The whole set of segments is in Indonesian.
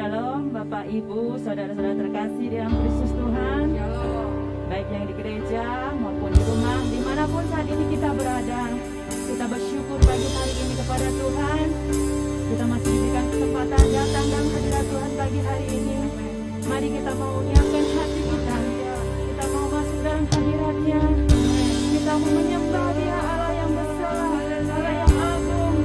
Shalom Bapak Ibu, saudara-saudara terkasih di dalam Kristus Tuhan. Baik yang di gereja maupun di rumah, dimanapun saat ini kita berada, kita bersyukur pagi hari ini kepada Tuhan. Kita masih diberikan kesempatan datang dalam hadirat Tuhan pagi hari ini. Mari kita mau menyiapkan hati kita, kita mau masuk dalam hadiratnya. Kita mau menyembah Dia, Allah yang besar, Allah yang agung.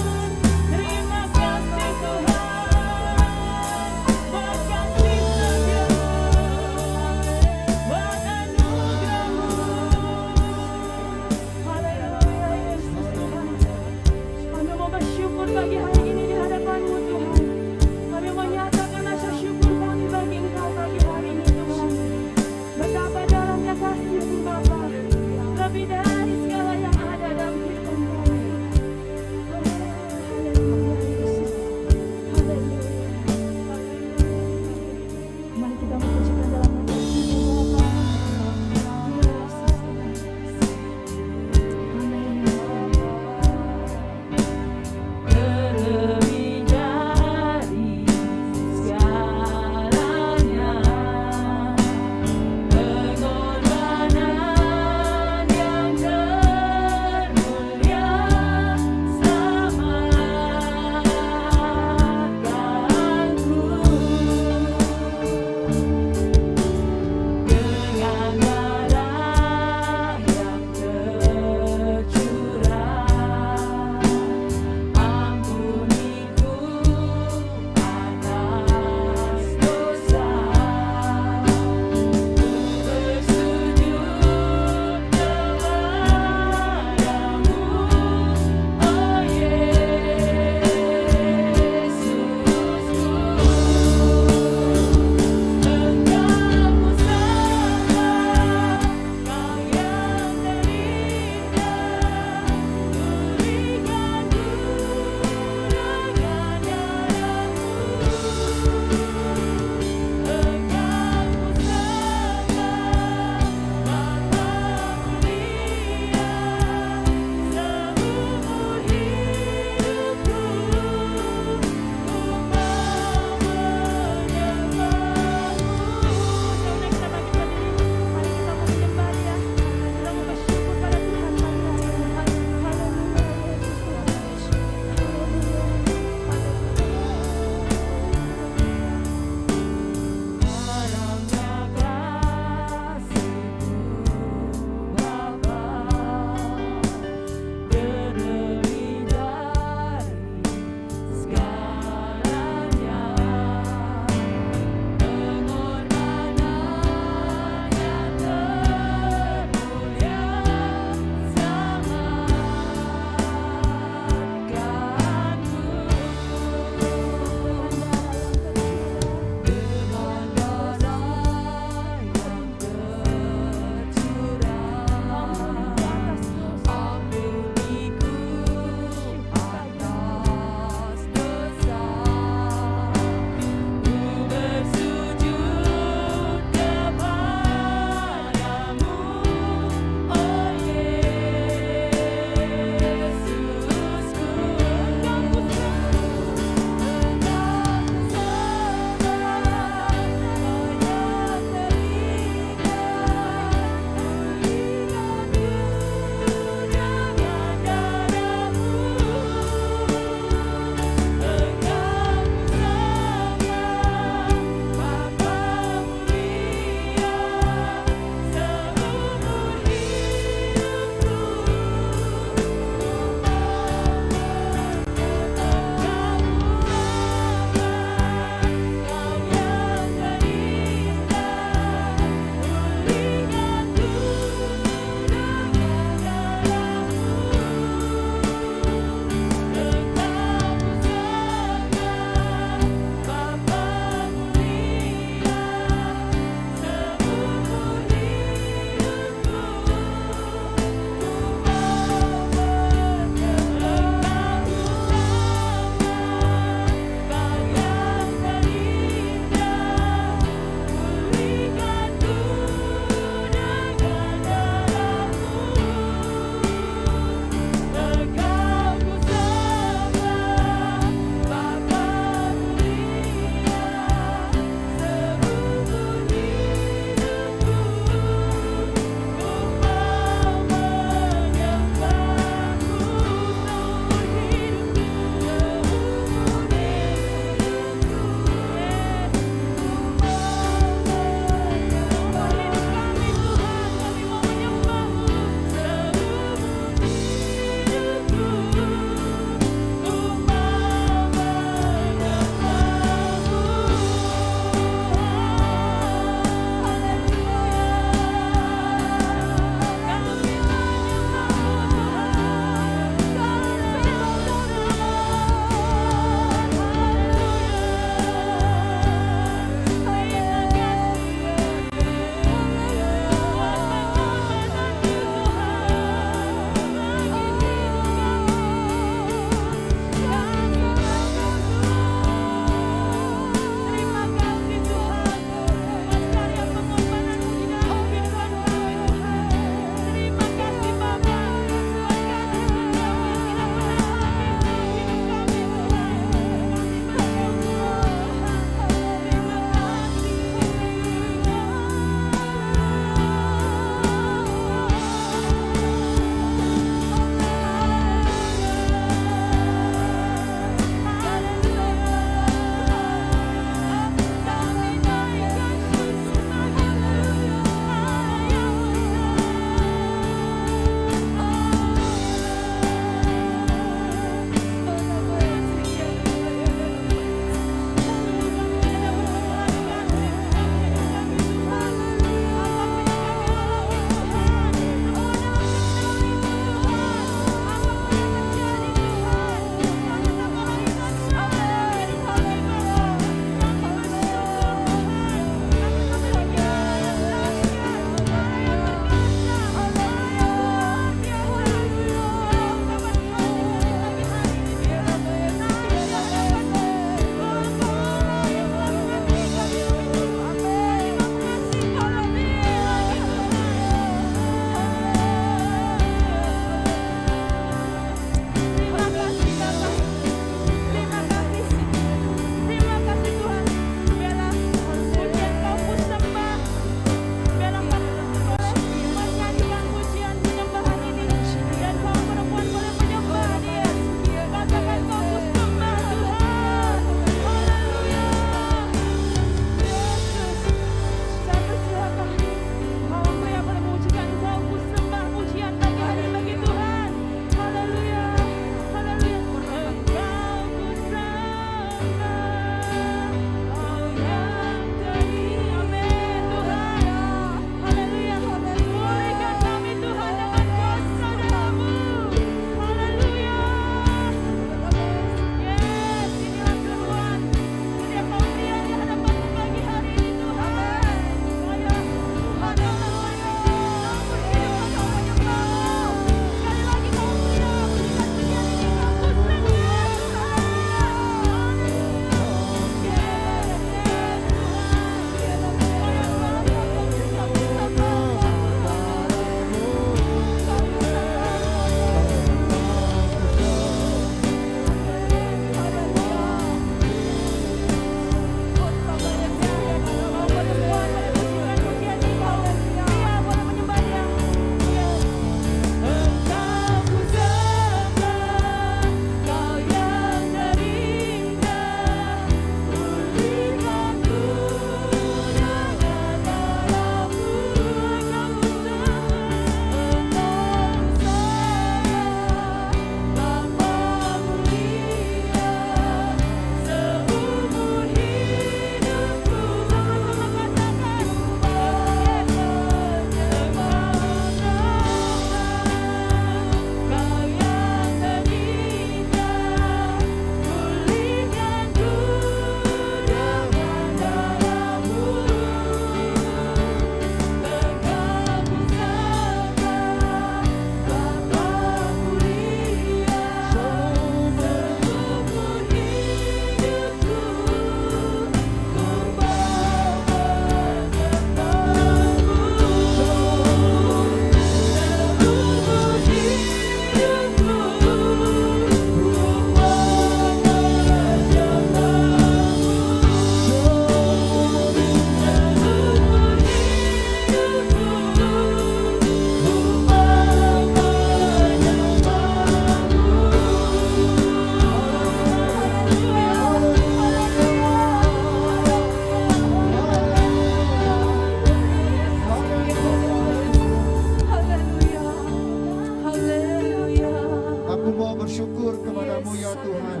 kepadamu ya Tuhan.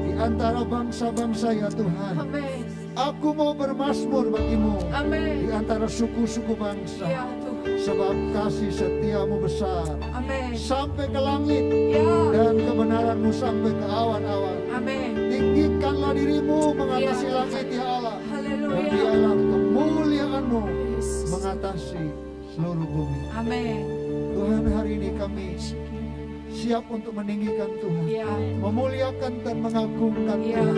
Di antara bangsa-bangsa ya Tuhan, Amin. aku mau bermazmur bagimu Amin. di antara suku-suku bangsa. Ya Tuhan. Sebab kasih setiamu besar Amin. sampai ke langit, Ya. dan kebenaranmu sampai ke awan-awan. Amin. Tinggikanlah dirimu mengatasi langit ya Allah, dan Haleluya. biarlah kemuliaanmu Yesus. mengatasi seluruh bumi. Amin. Tuhan, hari ini kami siap untuk meninggikan Tuhan, Ya. memuliakan dan mengagungkan Ya. Tuhan,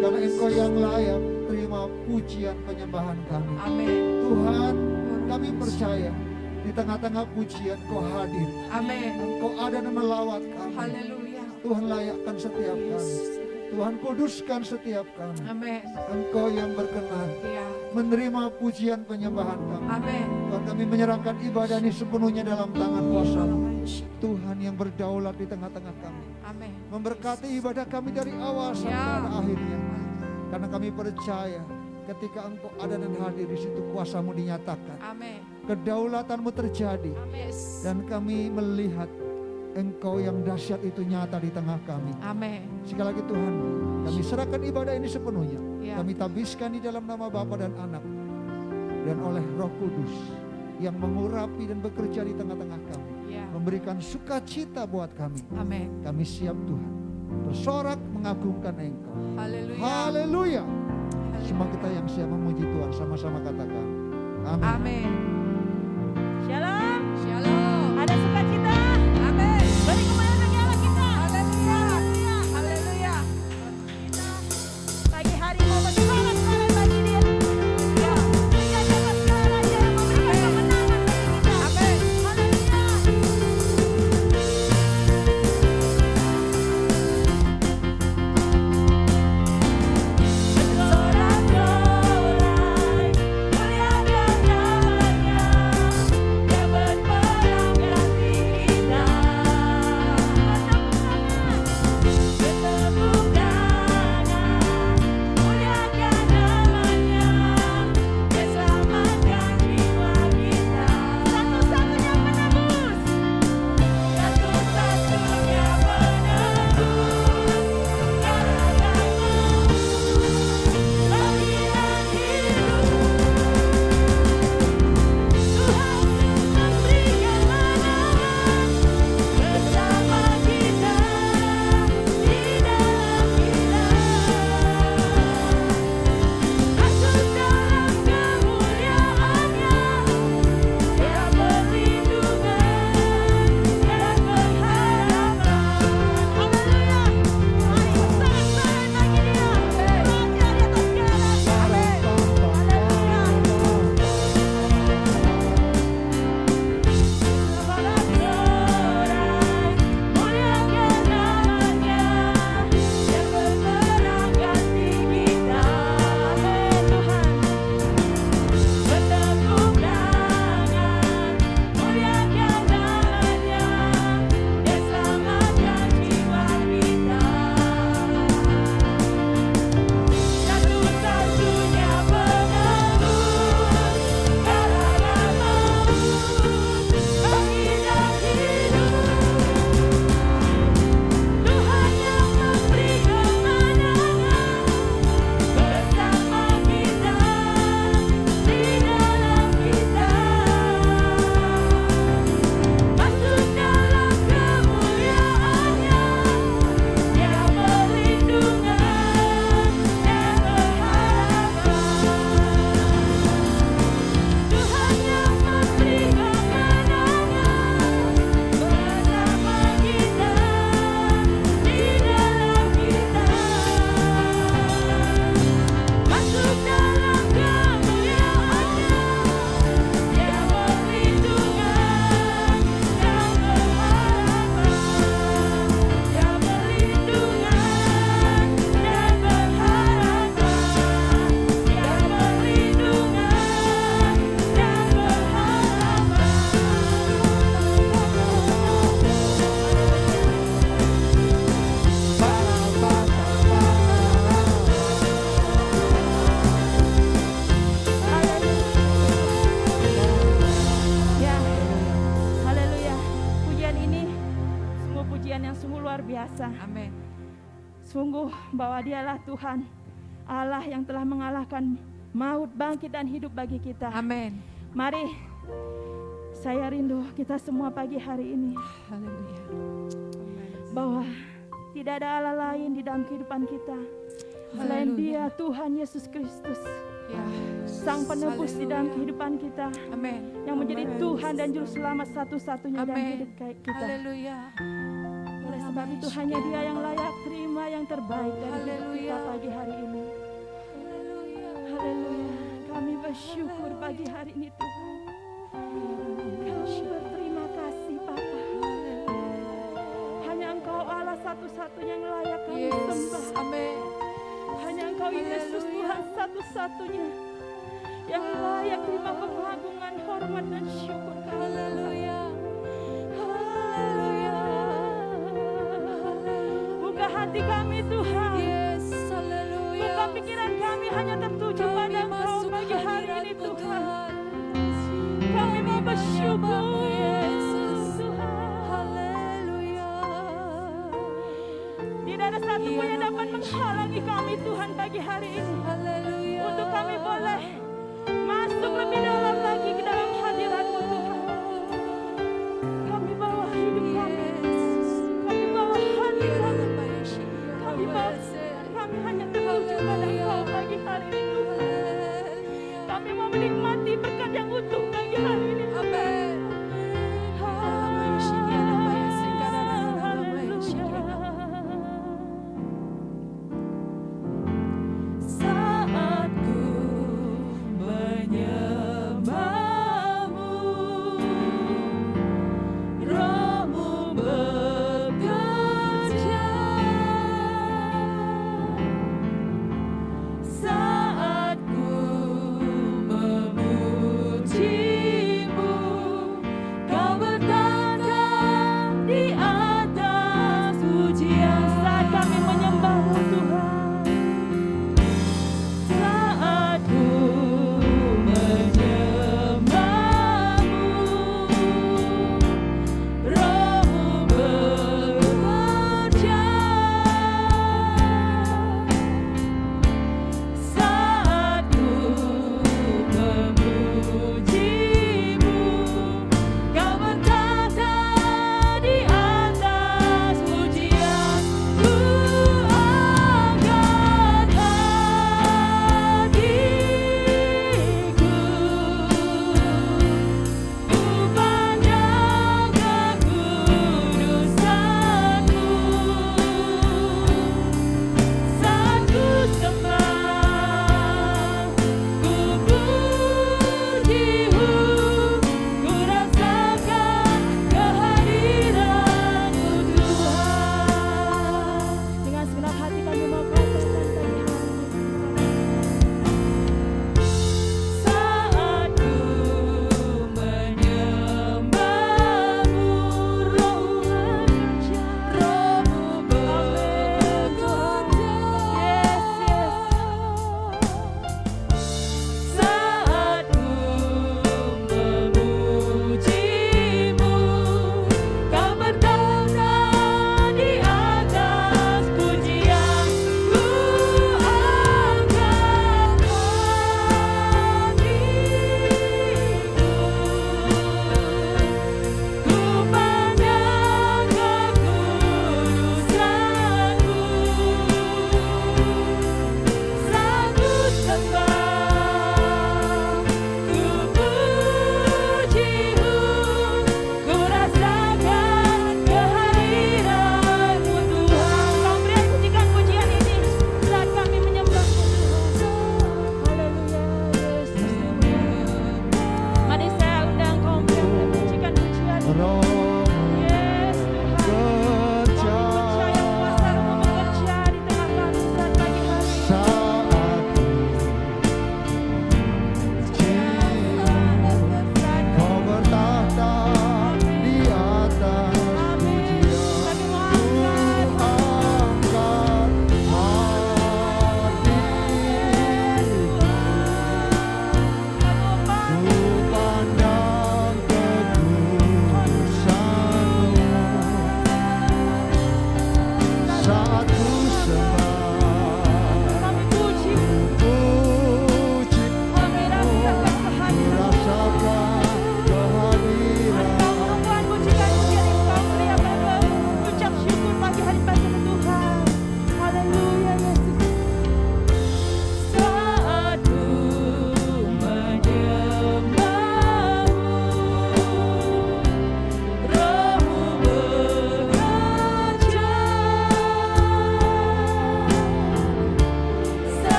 karena Engkau yang layak terima pujian penyembahan kami. Amin. Tuhan, kami percaya di tengah-tengah pujian Kau hadir. Amin. Engkau ada dan melawat kami. Haleluya. Tuhan, layakkan setiap kami. Tuhan, kuduskan setiap kami. Amin. Engkau yang berkenan Ya. menerima pujian penyembahan kami. Amin. Tuhan, kami menyerahkan ibadah ini sepenuhnya dalam tangan kuasa-Mu. Tuhan yang berdaulat di tengah-tengah kami, Amin. memberkati ibadah kami dari awal sampai Ya. pada akhirnya. Karena kami percaya ketika Engkau ada dan hadir di situ, kuasa-Mu dinyatakan, Amin. kedaulatan-Mu terjadi, Yes. dan kami melihat Engkau yang dahsyat itu nyata di tengah kami. Amin. Sekali lagi Tuhan, kami serahkan ibadah ini sepenuhnya. Ya. Kami tabiskan di dalam nama Bapa dan Anak dan oleh Roh Kudus yang mengurapi dan bekerja di tengah-tengah kami, Ya. memberikan sukacita buat kami. Amin. Kami siap Tuhan, bersorak mengagungkan Engkau. Haleluya. Haleluya. Semua kita yang siap memuji Tuhan sama-sama katakan amin. Amin. Shalom. Shalom. Ada sukacita. Amin. Beri kemuliaan bagi Allah kita. Haleluya. Haleluya. Kita pagi hari mau bersorak-sorai bagi Dia. Ya, Dia dapat segala raja yang memberikan kemenangan bagi kita. Amin. Haleluya. Bersorak-sorai, muliakan namanya. Amin. Sungguh bahwa Dialah Tuhan Allah yang telah mengalahkan maut, bangkit dan hidup bagi kita. Amin. Mari saya rindu kita semua pagi hari ini Haleluya. bahwa tidak ada Allah lain di dalam kehidupan kita selain Haleluya. Dia, Tuhan Yesus Kristus, Ya. Sang Penebus di dalam Haleluya. kehidupan kita, Amin. yang menjadi Amin. Tuhan dan Juru Selamat satu-satunya dalam Amin. hidup kita. Haleluya. Oleh sebab itu hanya Dia yang layak terima yang terbaik dari hidup kita Haleluya. pagi hari ini. Haleluya. Haleluya. Kami bersyukur pagi hari ini Tuhan. Kami berterima kasih Bapa. Hanya Engkau Allah satu-satunya yang layak kami Yes. sembah. Amin. Hanya Engkau Yesus Haleluya. Tuhan satu-satunya yang layak terima pengagungan, hormat dan syukur kami. Haleluya. Buka hati kami Tuhan. Yes. Haleluya. Buka pikiran kami hanya tertuju Kami pada Engkau masuk pagi hari ini hadirat-Mu, Tuhan. Kami mau bersyukur Yesus. Tuhan. Haleluya. Tidak ada satu pun yang dapat menghalangi kami Tuhan pagi hari ini. Haleluya. Untuk kami boleh masuk lebih dalam lagi ke dalam hadirat-Mu Tuhan. Kami bawa hidup kami. Kami bawa hati kami. Kami bawa, kami hanya tertuju pada Engkau pagi hari ini Tuhan. Kami mau menikmati berkat yang utuh pagi hari ini Tuhan. Amin. Saat ku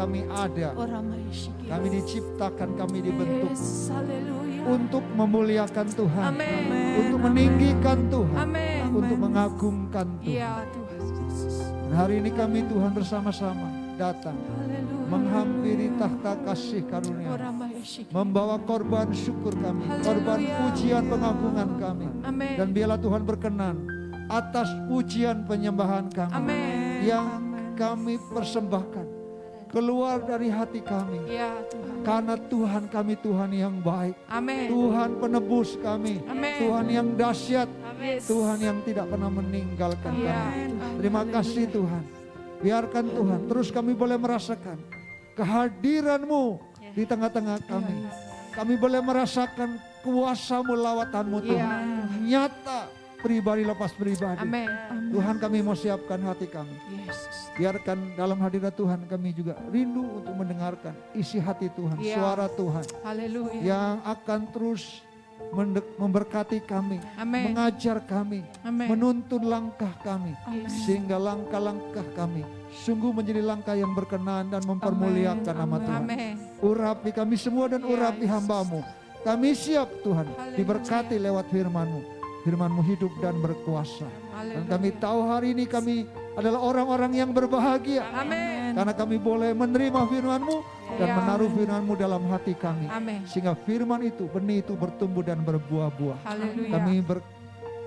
kami ada. Kami diciptakan, kami dibentuk Yes, haleluya. untuk memuliakan Tuhan, Amin. untuk meninggikan Tuhan, Amin. untuk mengagungkan Tuhan. Iya Tuhan Yesus. Dan hari ini kami Tuhan bersama-sama datang Haleluya. menghampiri takhta kasih karunia, membawa korban syukur kami, korban Haleluya. pujian pengagungan kami. Amin. Dan biarlah Tuhan berkenan atas pujian penyembahan kami Amin. yang kami persembahkan keluar dari hati kami. Iya Tuhan. Karena Tuhan kami Tuhan yang baik, Amin. Tuhan penebus kami, Amin. Tuhan yang dahsyat, Yes. Tuhan yang tidak pernah meninggalkan Iya, kami. Tuhan. Terima kasih Tuhan. Biarkan Tuhan terus kami boleh merasakan kehadiran-Mu di tengah-tengah kami. Kami boleh merasakan kuasa-Mu, lawatanmu Tuhan. Nyata pribadi lepas pribadi. Amin. Tuhan kami mau siapkan hati kami. Yesus. Biarkan dalam hadirat Tuhan kami juga rindu untuk mendengarkan isi hati Tuhan, Iya. suara Tuhan Haleluya. yang akan terus memberkati kami, Amin. mengajar kami, Amin. menuntun langkah kami, Yes. sehingga langkah-langkah kami sungguh menjadi langkah yang berkenan dan mempermuliakan nama Tuhan. Amin. Urapi kami semua dan Ya, urapi Yesus. hamba-Mu. Kami siap Tuhan, Haleluya. diberkati lewat firman-Mu. Firman-Mu hidup dan berkuasa. Dan kami tahu hari ini kami adalah orang-orang yang berbahagia. Amin. Karena kami boleh menerima firman-Mu dan Ya. menaruh firman-Mu dalam hati kami. Amin. Sehingga firman itu, benih itu bertumbuh dan berbuah-buah. Haleluya. Kami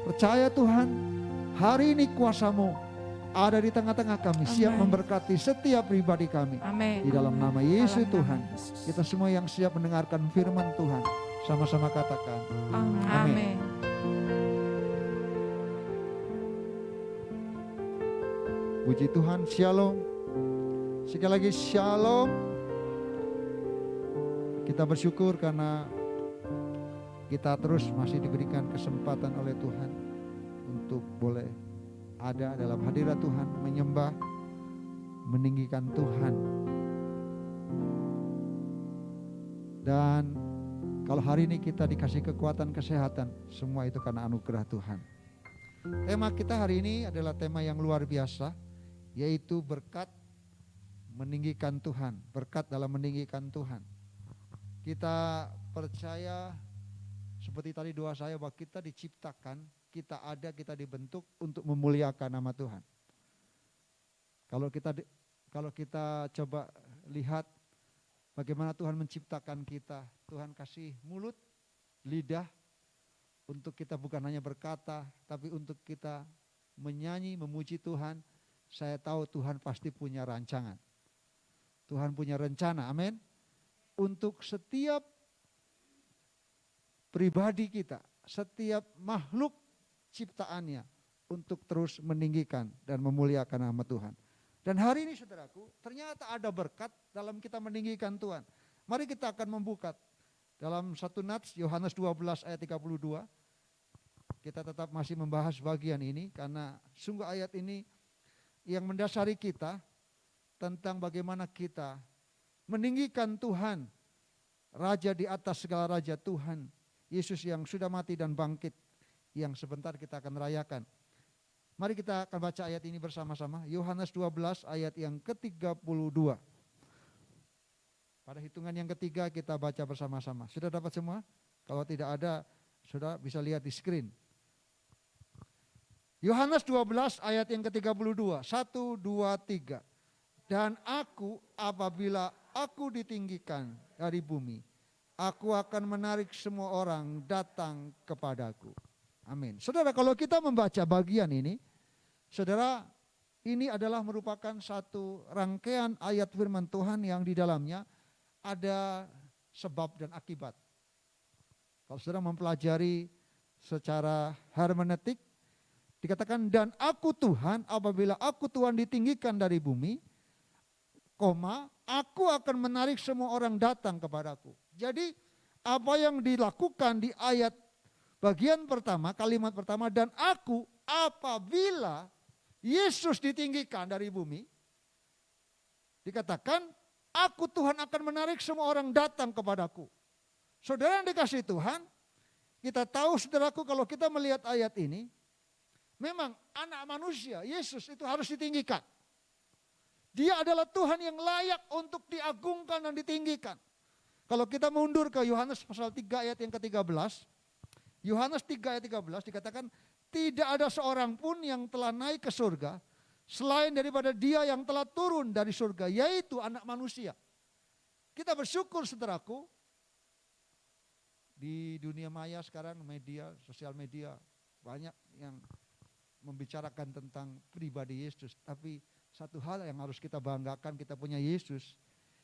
percaya Tuhan, hari ini kuasa-Mu ada di tengah-tengah kami. Siap Amin. memberkati setiap pribadi kami. Amin. Di dalam nama Yesus Dalam nama Tuhan. Yesus. Kita semua yang siap mendengarkan firman Tuhan. Sama-sama katakan. Amin. Puji Tuhan, shalom. Sekali lagi shalom. Kita bersyukur karena kita terus masih diberikan kesempatan oleh Tuhan untuk boleh ada dalam hadirat Tuhan, menyembah, meninggikan Tuhan. Dan kalau hari ini kita dikasih kekuatan, kesehatan, semua itu karena anugerah Tuhan. Tema kita hari ini adalah tema yang luar biasa, yaitu berkat meninggikan Tuhan, berkat dalam meninggikan Tuhan. Kita percaya seperti tadi doa saya bahwa kita diciptakan, kita ada, kita dibentuk untuk memuliakan nama Tuhan. Kalau kita coba lihat bagaimana Tuhan menciptakan kita, Tuhan kasih mulut, lidah untuk kita bukan hanya berkata, tapi untuk kita menyanyi, memuji Tuhan. Saya tahu Tuhan pasti punya rancangan. Tuhan punya rencana, amin. Untuk setiap pribadi kita, setiap makhluk ciptaannya untuk terus meninggikan dan memuliakan nama Tuhan. Dan hari ini saudaraku, ternyata ada berkat dalam kita meninggikan Tuhan. Mari kita akan membuka dalam 1 Nats Yohanes 12 ayat 32. Kita tetap masih membahas bagian ini karena sungguh ayat ini yang mendasari kita tentang bagaimana kita meninggikan Tuhan, Raja di atas segala raja, Tuhan Yesus yang sudah mati dan bangkit, yang sebentar kita akan rayakan. Mari kita akan baca ayat ini bersama-sama. Yohanes 12 ayat yang ke-32. Pada hitungan yang ketiga kita baca bersama-sama. Sudah dapat semua? Kalau tidak ada, sudah bisa lihat di screen. Yohanes 12 ayat yang ke-32. 1, 2, 3. Dan aku apabila aku ditinggikan dari bumi, aku akan menarik semua orang datang kepadaku. Amin. Saudara, kalau kita membaca bagian ini, saudara, ini adalah merupakan satu rangkaian ayat firman Tuhan yang di dalamnya ada sebab dan akibat. Kalau saudara mempelajari secara hermeneutik, dikatakan dan aku Tuhan, apabila aku Tuhan ditinggikan dari bumi, aku akan menarik semua orang datang kepadaku. Jadi apa yang dilakukan di ayat bagian pertama, kalimat pertama, dan aku apabila Yesus ditinggikan dari bumi, dikatakan aku Tuhan akan menarik semua orang datang kepadaku. Saudara yang dikasihi Tuhan, kita tahu saudaraku kalau kita melihat ayat ini, memang anak manusia, Yesus itu harus ditinggikan. Dia adalah Tuhan yang layak untuk diagungkan dan ditinggikan. Kalau kita mundur ke Yohanes pasal 3 ayat yang ke-13. Yohanes 3 ayat 13 dikatakan, tidak ada seorang pun yang telah naik ke surga selain daripada Dia yang telah turun dari surga, yaitu Anak Manusia. Kita bersyukur saudaraku, di dunia maya sekarang media, sosial media banyak yang membicarakan tentang pribadi Yesus. Tapi satu hal yang harus kita banggakan, kita punya Yesus.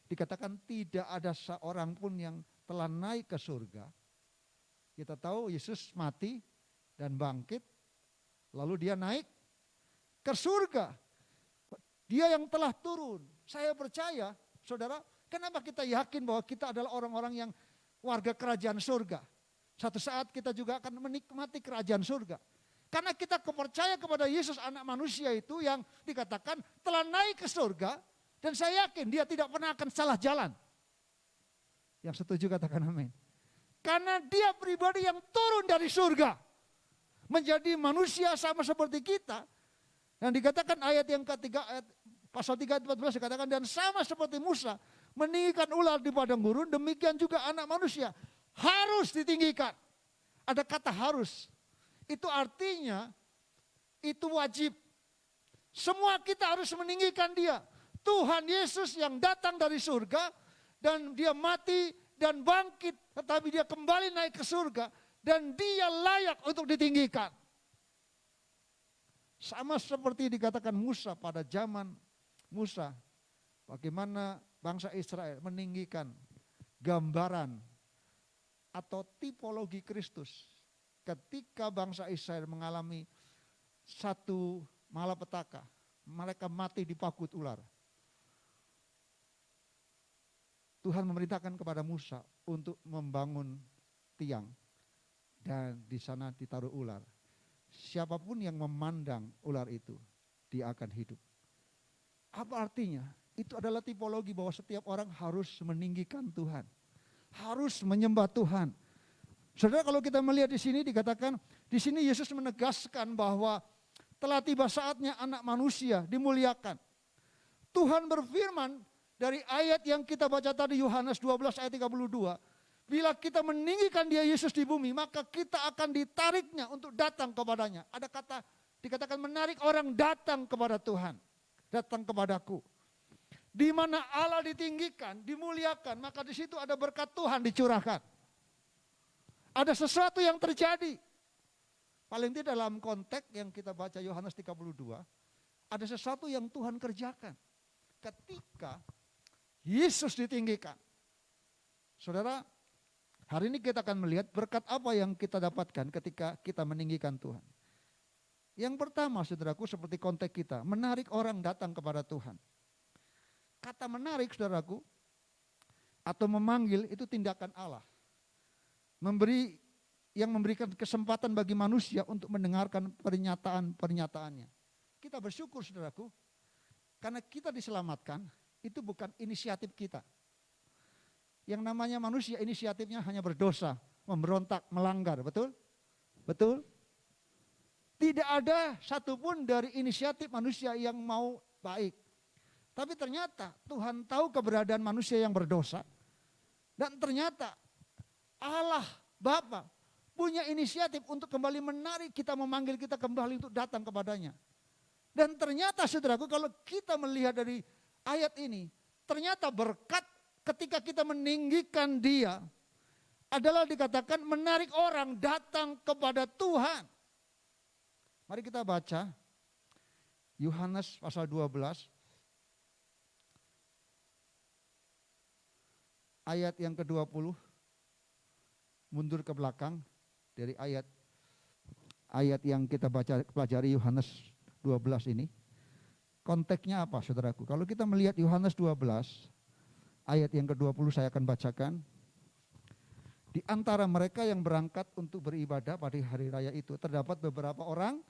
Dikatakan tidak ada seorang pun yang telah naik ke surga. Kita tahu Yesus mati dan bangkit, lalu Dia naik ke surga. Dia yang telah turun. Saya percaya, saudara, kenapa kita yakin bahwa kita adalah orang-orang yang warga kerajaan surga. Suatu saat kita juga akan menikmati kerajaan surga. Karena kita percaya kepada Yesus Anak Manusia itu yang dikatakan telah naik ke surga. Dan saya yakin Dia tidak pernah akan salah jalan. Yang setuju katakan amin. Karena Dia pribadi yang turun dari surga. Menjadi manusia sama seperti kita. Dan dikatakan ayat yang ketiga, ayat pasal 3 ayat 14 dikatakan, dan sama seperti Musa meninggikan ular di padang gurun, demikian juga Anak Manusia harus ditinggikan. Ada kata harus. Itu artinya itu wajib. Semua kita harus meninggikan Dia. Tuhan Yesus yang datang dari surga dan Dia mati dan bangkit, tetapi Dia kembali naik ke surga dan Dia layak untuk ditinggikan. Sama seperti dikatakan Musa pada zaman Musa, bagaimana bangsa Israel meninggikan gambaran atau tipologi Kristus. Ketika bangsa Israel mengalami satu malapetaka, mereka mati dipakut ular. Tuhan memerintahkan kepada Musa untuk membangun tiang dan di sana ditaruh ular. Siapapun yang memandang ular itu, dia akan hidup. Apa artinya? Itu adalah tipologi bahwa setiap orang harus meninggikan Tuhan. Harus menyembah Tuhan. Saudara, kalau kita melihat di sini dikatakan, di sini Yesus menegaskan bahwa telah tiba saatnya Anak Manusia dimuliakan. Tuhan berfirman dari ayat yang kita baca tadi, Yohanes 12 ayat 32. Bila kita meninggikan Dia Yesus di bumi, maka kita akan ditariknya untuk datang kepadanya. Ada kata dikatakan menarik orang datang kepada Tuhan. Datang kepadaku. Di mana Allah ditinggikan, dimuliakan, maka di situ ada berkat Tuhan dicurahkan. Ada sesuatu yang terjadi. Paling tidak dalam konteks yang kita baca Yohanes 32, ada sesuatu yang Tuhan kerjakan. Ketika Yesus ditinggikan. Saudara, hari ini kita akan melihat berkat apa yang kita dapatkan ketika kita meninggikan Tuhan. Yang pertama, saudaraku, seperti konteks kita, menarik orang datang kepada Tuhan. Kata menarik, saudaraku, atau memanggil itu tindakan Allah. Yang memberikan kesempatan bagi manusia untuk mendengarkan pernyataan-pernyataannya. Kita bersyukur, saudaraku, karena kita diselamatkan, itu bukan inisiatif kita. Yang namanya manusia inisiatifnya hanya berdosa, memberontak, melanggar, betul? Betul? Tidak ada satupun dari inisiatif manusia yang mau baik. Tapi ternyata Tuhan tahu keberadaan manusia yang berdosa. Dan ternyata Allah Bapa punya inisiatif untuk kembali menarik kita, memanggil kita kembali untuk datang kepadanya. Dan ternyata saudaraku, kalau kita melihat dari ayat ini, ternyata berkat ketika kita meninggikan Dia adalah dikatakan menarik orang datang kepada Tuhan. Mari kita baca Yohanes pasal 12 ayat yang ke-20, mundur ke belakang dari ayat yang kita baca pelajari Yohanes 12 ini. Konteksnya apa, saudaraku? Kalau kita melihat Yohanes 12 ayat yang ke-20 saya akan bacakan. Di antara mereka yang berangkat untuk beribadah pada hari raya itu terdapat beberapa orang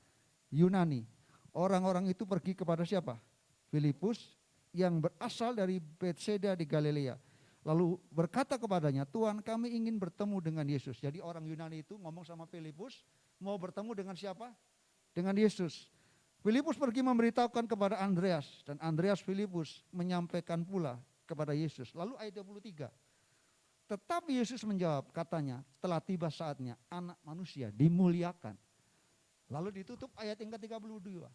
Yunani. Orang-orang itu pergi kepada siapa? Filipus yang berasal dari Betsaida di Galilea. Lalu berkata kepadanya, Tuhan, kami ingin bertemu dengan Yesus. Jadi orang Yunani itu ngomong sama Filipus, mau bertemu dengan siapa? Dengan Yesus. Filipus pergi memberitahukan kepada Andreas dan Andreas Filipus menyampaikan pula kepada Yesus. Lalu ayat 23. Tetapi Yesus menjawab, katanya, telah tiba saatnya anak manusia dimuliakan. Lalu ditutup ayat yang ke-32.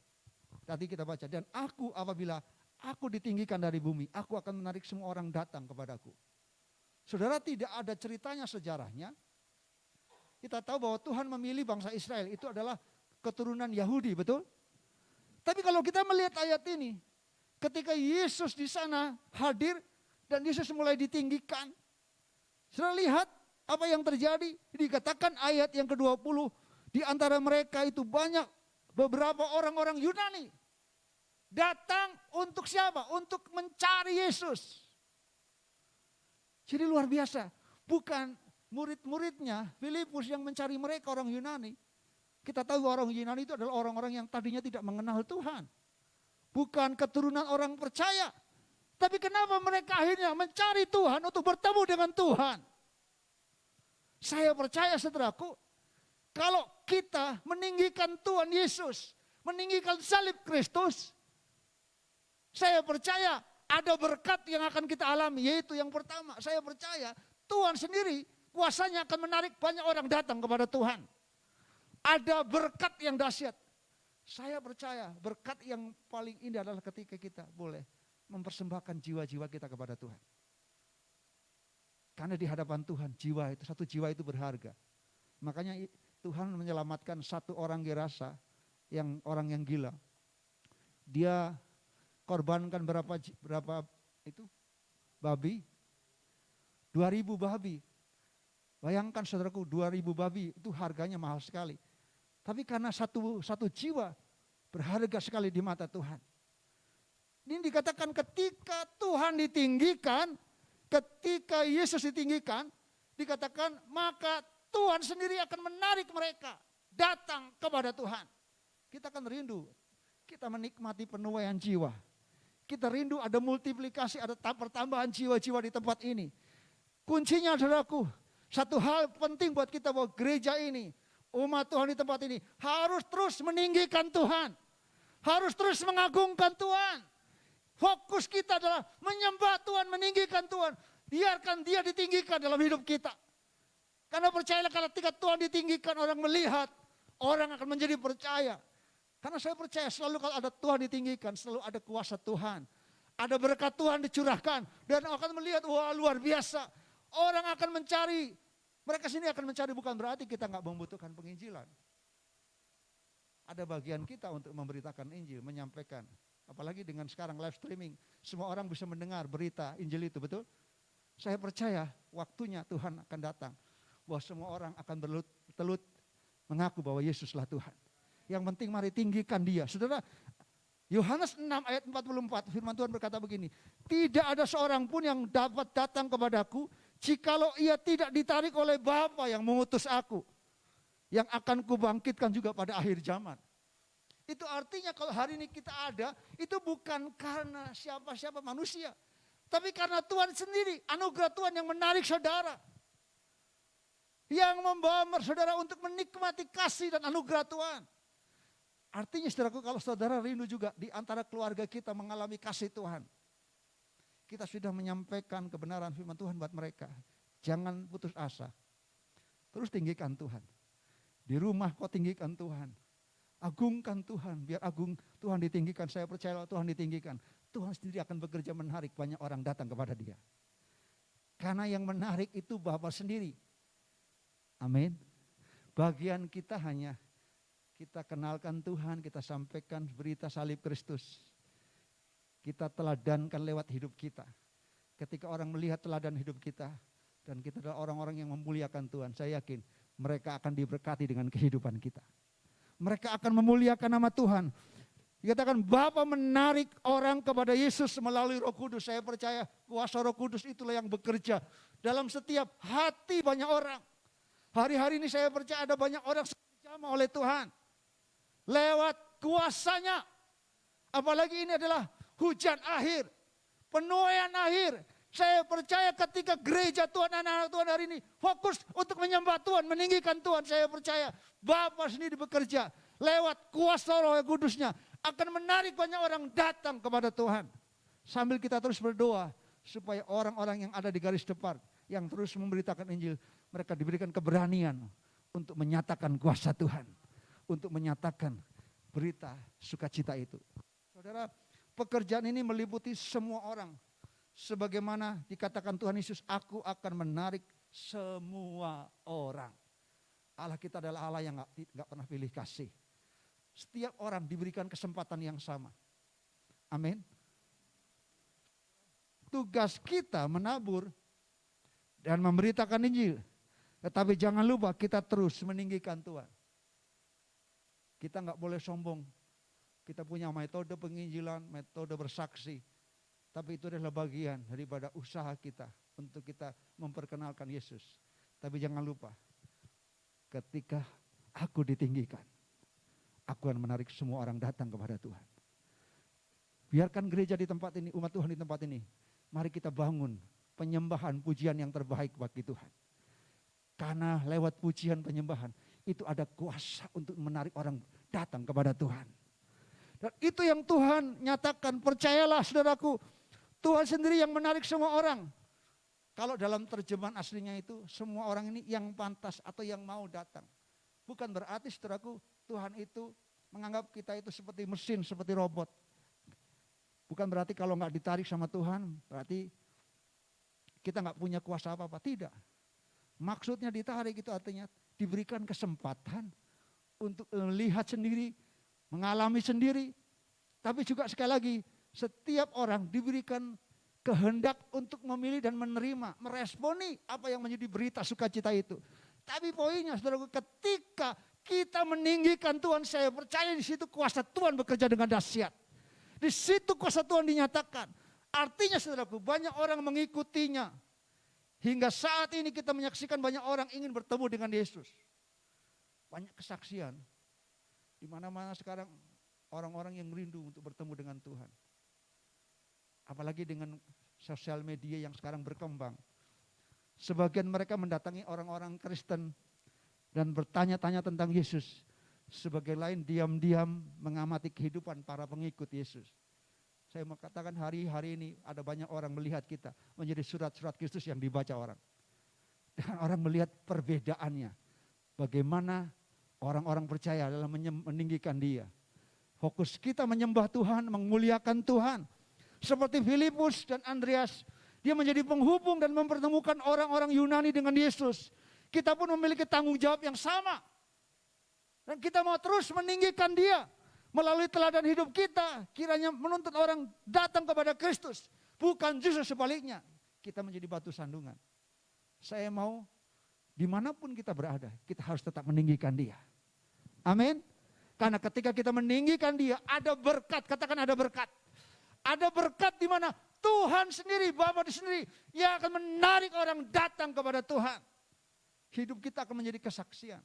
Tadi kita baca, dan aku apabila aku ditinggikan dari bumi, aku akan menarik semua orang datang kepadaku. Saudara, tidak ada ceritanya sejarahnya. Kita tahu bahwa Tuhan memilih bangsa Israel, itu adalah keturunan Yahudi, betul? Tapi kalau kita melihat ayat ini, ketika Yesus di sana hadir dan Yesus mulai ditinggikan, saudara lihat apa yang terjadi. Dikatakan ayat yang ke-20, di antara mereka itu banyak beberapa orang-orang Yunani. Datang untuk siapa? Untuk mencari Yesus. Jadi luar biasa. Bukan murid-muridnya Filipus yang mencari mereka orang Yunani. Kita tahu orang Yunani itu adalah orang-orang yang tadinya tidak mengenal Tuhan. Bukan keturunan orang percaya. Tapi kenapa mereka akhirnya mencari Tuhan untuk bertemu dengan Tuhan? Saya percaya saudaraku, kalau kita meninggikan Tuhan Yesus, meninggikan salib Kristus, saya percaya ada berkat yang akan kita alami. Yaitu yang pertama, saya percaya Tuhan sendiri kuasanya akan menarik banyak orang datang kepada Tuhan. Ada berkat yang dahsyat. Saya percaya berkat yang paling indah adalah ketika kita boleh mempersembahkan jiwa-jiwa kita kepada Tuhan. Karena di hadapan Tuhan satu jiwa itu berharga. Makanya Tuhan menyelamatkan satu orang Gerasa, orang yang gila. Dia korbankan berapa itu babi? 2.000 babi. Bayangkan saudaraku, 2.000 babi itu harganya mahal sekali. Tapi karena satu jiwa berharga sekali di mata Tuhan. Ini dikatakan ketika Tuhan ditinggikan, ketika Yesus ditinggikan, dikatakan maka Tuhan sendiri akan menarik mereka datang kepada Tuhan. Kita akan rindu, kita menikmati penuaian jiwa. Kita rindu ada multiplikasi, ada pertambahan jiwa-jiwa di tempat ini. Kuncinya saudaraku, satu hal penting buat kita bahwa gereja ini, umat Tuhan di tempat ini harus terus meninggikan Tuhan. Harus terus mengagungkan Tuhan. Fokus kita adalah menyembah Tuhan, meninggikan Tuhan. Biarkan dia ditinggikan dalam hidup kita. Karena percayalah kalau ketika Tuhan ditinggikan, orang melihat, orang akan menjadi percaya. Karena saya percaya selalu kalau ada Tuhan ditinggikan, selalu ada kuasa Tuhan. Ada berkat Tuhan dicurahkan. Dan akan melihat, wah luar biasa. Orang akan mencari. Mereka sini akan mencari, bukan berarti kita nggak membutuhkan penginjilan. Ada bagian kita untuk memberitakan Injil, menyampaikan. Apalagi dengan sekarang live streaming, semua orang bisa mendengar berita Injil itu, betul? Saya percaya waktunya Tuhan akan datang. Bahwa semua orang akan bertelut mengaku bahwa Yesuslah Tuhan. Yang penting mari tinggikan dia. Saudara, Yohanes 6 ayat 44 firman Tuhan berkata begini. Tidak ada seorang pun yang dapat datang kepadaku jikalau ia tidak ditarik oleh Bapa yang mengutus aku. Yang akan kubangkitkan juga pada akhir zaman. Itu artinya kalau hari ini kita ada, itu bukan karena siapa-siapa manusia. Tapi karena Tuhan sendiri, anugerah Tuhan yang menarik saudara. Yang membawa saudara untuk menikmati kasih dan anugerah Tuhan. Artinya saudaraku, kalau saudara rindu juga di antara keluarga kita mengalami kasih Tuhan. Kita sudah menyampaikan kebenaran firman Tuhan buat mereka. Jangan putus asa. Terus tinggikan Tuhan. Di rumah kau tinggikan Tuhan. Agungkan Tuhan, biar Tuhan ditinggikan. Saya percaya Tuhan ditinggikan. Tuhan sendiri akan bekerja menarik banyak orang datang kepada dia. Karena yang menarik itu Bapa sendiri. Amin. Bagian kita hanya kita kenalkan Tuhan, kita sampaikan berita salib Kristus. Kita teladankan lewat hidup kita. Ketika orang melihat teladan hidup kita, dan kita adalah orang-orang yang memuliakan Tuhan, saya yakin mereka akan diberkati dengan kehidupan kita. Mereka akan memuliakan nama Tuhan. Dikatakan Bapa menarik orang kepada Yesus melalui Roh Kudus. Saya percaya kuasa Roh Kudus itulah yang bekerja dalam setiap hati banyak orang. Hari-hari ini saya percaya ada banyak orang dijamah oleh Tuhan. Lewat kuasanya. Apalagi ini adalah hujan akhir. Penuaian akhir. Saya percaya ketika gereja Tuhan, anak-anak Tuhan hari ini fokus untuk menyembah Tuhan, meninggikan Tuhan. Saya percaya Bapa sendiri bekerja lewat kuasa Roh Kudusnya. akan menarik banyak orang datang kepada Tuhan. Sambil kita terus berdoa supaya orang-orang yang ada di garis depan, yang terus memberitakan Injil, mereka diberikan keberanian untuk menyatakan kuasa Tuhan, untuk menyatakan berita sukacita itu. Saudara, pekerjaan ini meliputi semua orang. Sebagaimana dikatakan Tuhan Yesus, aku akan menarik semua orang. Allah kita adalah Allah yang gak pernah pilih kasih. Setiap orang diberikan kesempatan yang sama. Amin. Tugas kita menabur dan memberitakan Injil. Tetapi jangan lupa kita terus meninggikan Tuhan. Kita gak boleh sombong. Kita punya metode penginjilan, metode bersaksi. Tapi itu adalah bagian daripada usaha kita untuk kita memperkenalkan Yesus. Tapi jangan lupa, ketika aku ditinggikan, aku akan menarik semua orang datang kepada Tuhan. Biarkan gereja di tempat ini, umat Tuhan di tempat ini, mari kita bangun penyembahan pujian yang terbaik bagi Tuhan. Karena lewat pujian penyembahan, itu ada kuasa untuk menarik orang datang kepada Tuhan. Dan itu yang Tuhan nyatakan, percayalah saudaraku, Tuhan sendiri yang menarik semua orang. Kalau dalam terjemahan aslinya itu, semua orang ini yang pantas atau yang mau datang. Bukan berarti saudaraku, Tuhan itu menganggap kita itu seperti mesin, seperti robot. Bukan berarti kalau nggak ditarik sama Tuhan, berarti kita nggak punya kuasa apa-apa. Tidak. Maksudnya ditarik itu artinya diberikan kesempatan untuk melihat sendiri, mengalami sendiri. Tapi juga sekali lagi, setiap orang diberikan kehendak untuk memilih dan menerima, meresponi apa yang menjadi berita sukacita itu. Tapi poinnya saudaraku, ketika kita meninggikan Tuhan, saya percaya di situ kuasa Tuhan bekerja dengan dahsyat. Di situ kuasa Tuhan dinyatakan. Artinya saudaraku, banyak orang mengikutinya. Hingga saat ini kita menyaksikan banyak orang ingin bertemu dengan Yesus. Banyak kesaksian. Di mana-mana sekarang orang-orang yang rindu untuk bertemu dengan Tuhan. Apalagi dengan sosial media yang sekarang berkembang. Sebagian mereka mendatangi orang-orang Kristen dan bertanya-tanya tentang Yesus. Sebagian lain diam-diam mengamati kehidupan para pengikut Yesus. Saya mau katakan hari-hari ini ada banyak orang melihat kita menjadi surat-surat Kristus yang dibaca orang. Dan orang melihat perbedaannya. Bagaimana orang-orang percaya dalam meninggikan Dia. Fokus kita menyembah Tuhan, memuliakan Tuhan. Seperti Filipus dan Andreas, dia menjadi penghubung dan mempertemukan orang-orang Yunani dengan Yesus. Kita pun memiliki tanggung jawab yang sama. Dan kita mau terus meninggikan Dia. Melalui teladan hidup kita, kiranya menuntut orang datang kepada Kristus. Bukan justru sebaliknya, kita menjadi batu sandungan. Saya mau dimanapun kita berada, kita harus tetap meninggikan Dia. Amin. Karena ketika kita meninggikan Dia, ada berkat, katakan ada berkat. Ada berkat di mana Tuhan sendiri, Bapa sendiri yang akan menarik orang datang kepada Tuhan. Hidup kita akan menjadi kesaksian.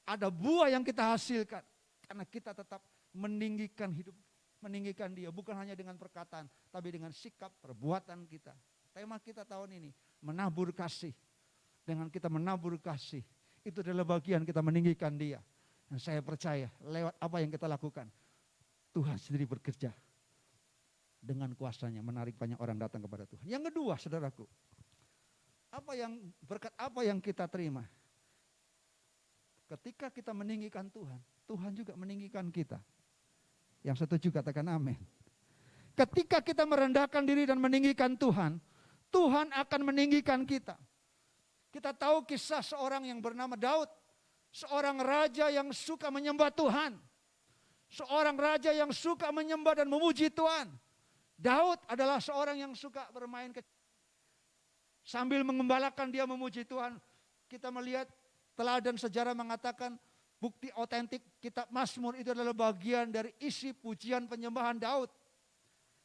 Ada buah yang kita hasilkan karena kita tetap meninggikan hidup, meninggikan Dia. Bukan hanya dengan perkataan, tapi dengan sikap, perbuatan kita. Tema kita tahun ini, menabur kasih. Dengan kita menabur kasih, itu adalah bagian kita meninggikan Dia. Dan saya percaya lewat apa yang kita lakukan, Tuhan sendiri bekerja. Dengan kuasanya menarik banyak orang datang kepada Tuhan. Yang kedua saudaraku, berkat apa yang kita terima? Ketika kita meninggikan Tuhan, Tuhan juga meninggikan kita. Yang setuju katakan amin. Ketika kita merendahkan diri dan meninggikan Tuhan, Tuhan akan meninggikan kita. Kita tahu kisah seorang yang bernama Daud. Seorang raja yang suka menyembah Tuhan. Seorang raja yang suka menyembah dan memuji Tuhan. Daud adalah seorang yang suka bermain sambil mengembalakan dia memuji Tuhan. Kita melihat teladan sejarah mengatakan bukti otentik kitab Mazmur itu adalah bagian dari isi pujian penyembahan Daud.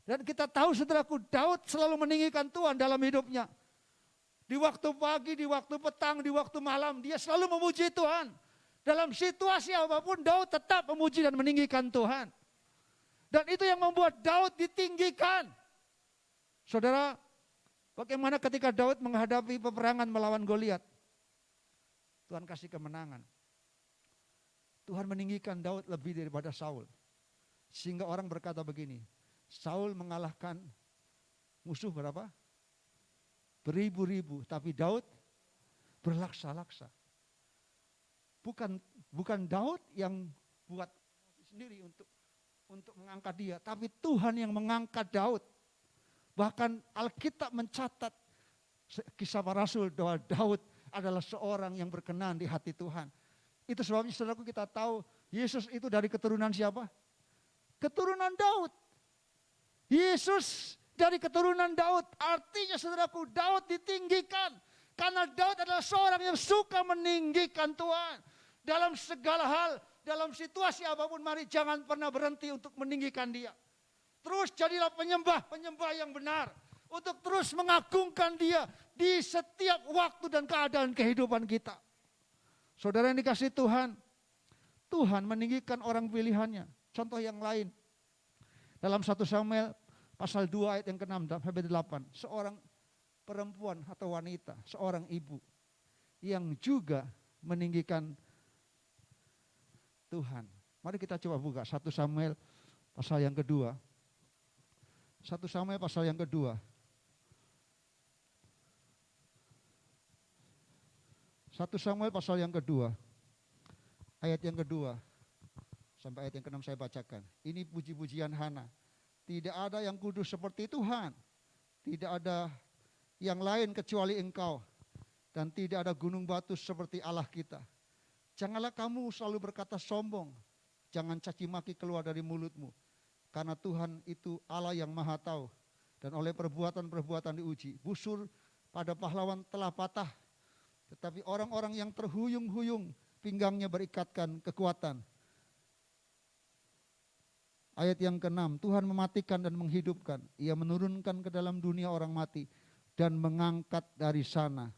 Dan kita tahu saudaraku, Daud selalu meninggikan Tuhan dalam hidupnya. Di waktu pagi, di waktu petang, di waktu malam, dia selalu memuji Tuhan. Dalam situasi apapun Daud tetap memuji dan meninggikan Tuhan. Dan itu yang membuat Daud ditinggikan. Saudara, bagaimana ketika Daud menghadapi peperangan melawan Goliat? Tuhan kasih kemenangan. Tuhan meninggikan Daud lebih daripada Saul. Sehingga orang berkata begini, Saul mengalahkan musuh berapa? Beribu-ribu, tapi Daud berlaksa-laksa. Bukan Daud yang buat sendiri untuk mengangkat dia, tapi Tuhan yang mengangkat Daud. Bahkan Alkitab mencatat kisah para rasul bahwa Daud adalah seorang yang berkenan di hati Tuhan. Itu sebabnya saudaraku kita tahu Yesus itu dari keturunan siapa? Keturunan Daud. Yesus dari keturunan Daud. Artinya saudaraku, Daud ditinggikan. Karena Daud adalah seorang yang suka meninggikan Tuhan. Dalam segala hal, dalam situasi apapun, mari jangan pernah berhenti untuk meninggikan Dia. Terus jadilah penyembah yang benar. Untuk terus mengagungkan Dia di setiap waktu dan keadaan kehidupan kita. Saudara yang dikasihi Tuhan, Tuhan meninggikan orang pilihannya. Contoh yang lain. Dalam 1 Samuel pasal 2 ayat yang ke-6 sampai 8. Seorang perempuan atau wanita, seorang ibu yang juga meninggikan Tuhan. Mari kita coba buka 1 Samuel pasal yang kedua. 1 Samuel pasal yang kedua. 1 Samuel pasal yang kedua. Ayat yang kedua sampai ayat yang ke-6 saya bacakan. Ini puji-pujian Hana. Tidak ada yang kudus seperti Tuhan. Tidak ada yang lain kecuali Engkau. Dan tidak ada gunung batu seperti Allah kita. Janganlah kamu selalu berkata sombong. Jangan caci maki keluar dari mulutmu. Karena Tuhan itu Allah yang maha tahu. Dan oleh perbuatan-perbuatan diuji. Busur pada pahlawan telah patah. Tetapi orang-orang yang terhuyung-huyung, pinggangnya berikatkan kekuatan. Ayat yang ke-6, Tuhan mematikan dan menghidupkan. Ia menurunkan ke dalam dunia orang mati dan mengangkat dari sana.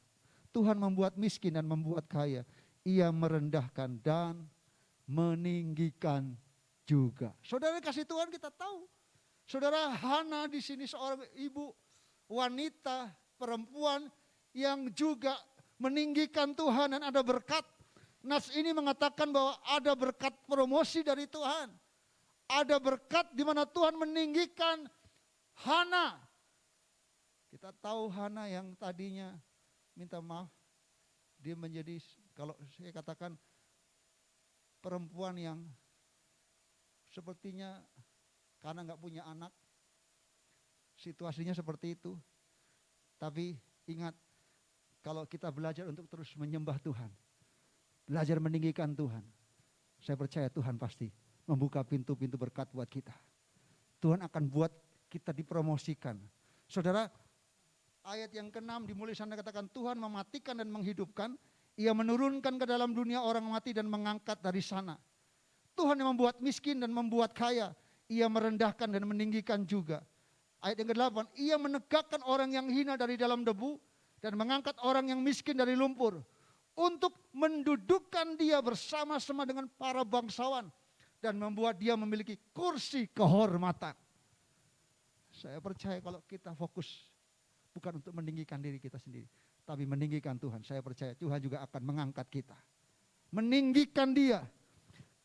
Tuhan membuat miskin dan membuat kaya. Ia merendahkan dan meninggikan juga. Saudara kasih Tuhan kita tahu. Saudara Hana di sini seorang ibu, wanita, perempuan yang juga meninggikan Tuhan dan ada berkat. Nas ini mengatakan bahwa ada berkat promosi dari Tuhan. Ada berkat di mana Tuhan meninggikan Hana. Kita tahu Hana yang tadinya minta maaf, dia menjadi, kalau saya katakan, perempuan yang sepertinya karena nggak punya anak, situasinya seperti itu. Tapi ingat, kalau kita belajar untuk terus menyembah Tuhan, belajar meninggikan Tuhan, saya percaya Tuhan pasti membuka pintu-pintu berkat buat kita. Tuhan akan buat kita dipromosikan. Saudara, ayat yang ke-6 dimulai sana katakan Tuhan mematikan dan menghidupkan, Ia menurunkan ke dalam dunia orang mati dan mengangkat dari sana. Tuhan yang membuat miskin dan membuat kaya, Ia merendahkan dan meninggikan juga. Ayat yang ke-8, Ia menegakkan orang yang hina dari dalam debu dan mengangkat orang yang miskin dari lumpur untuk mendudukkan dia bersama-sama dengan para bangsawan dan membuat dia memiliki kursi kehormatan. Saya percaya kalau kita fokus bukan untuk meninggikan diri kita sendiri, tapi meninggikan Tuhan. Saya percaya Tuhan juga akan mengangkat kita. Meninggikan Dia.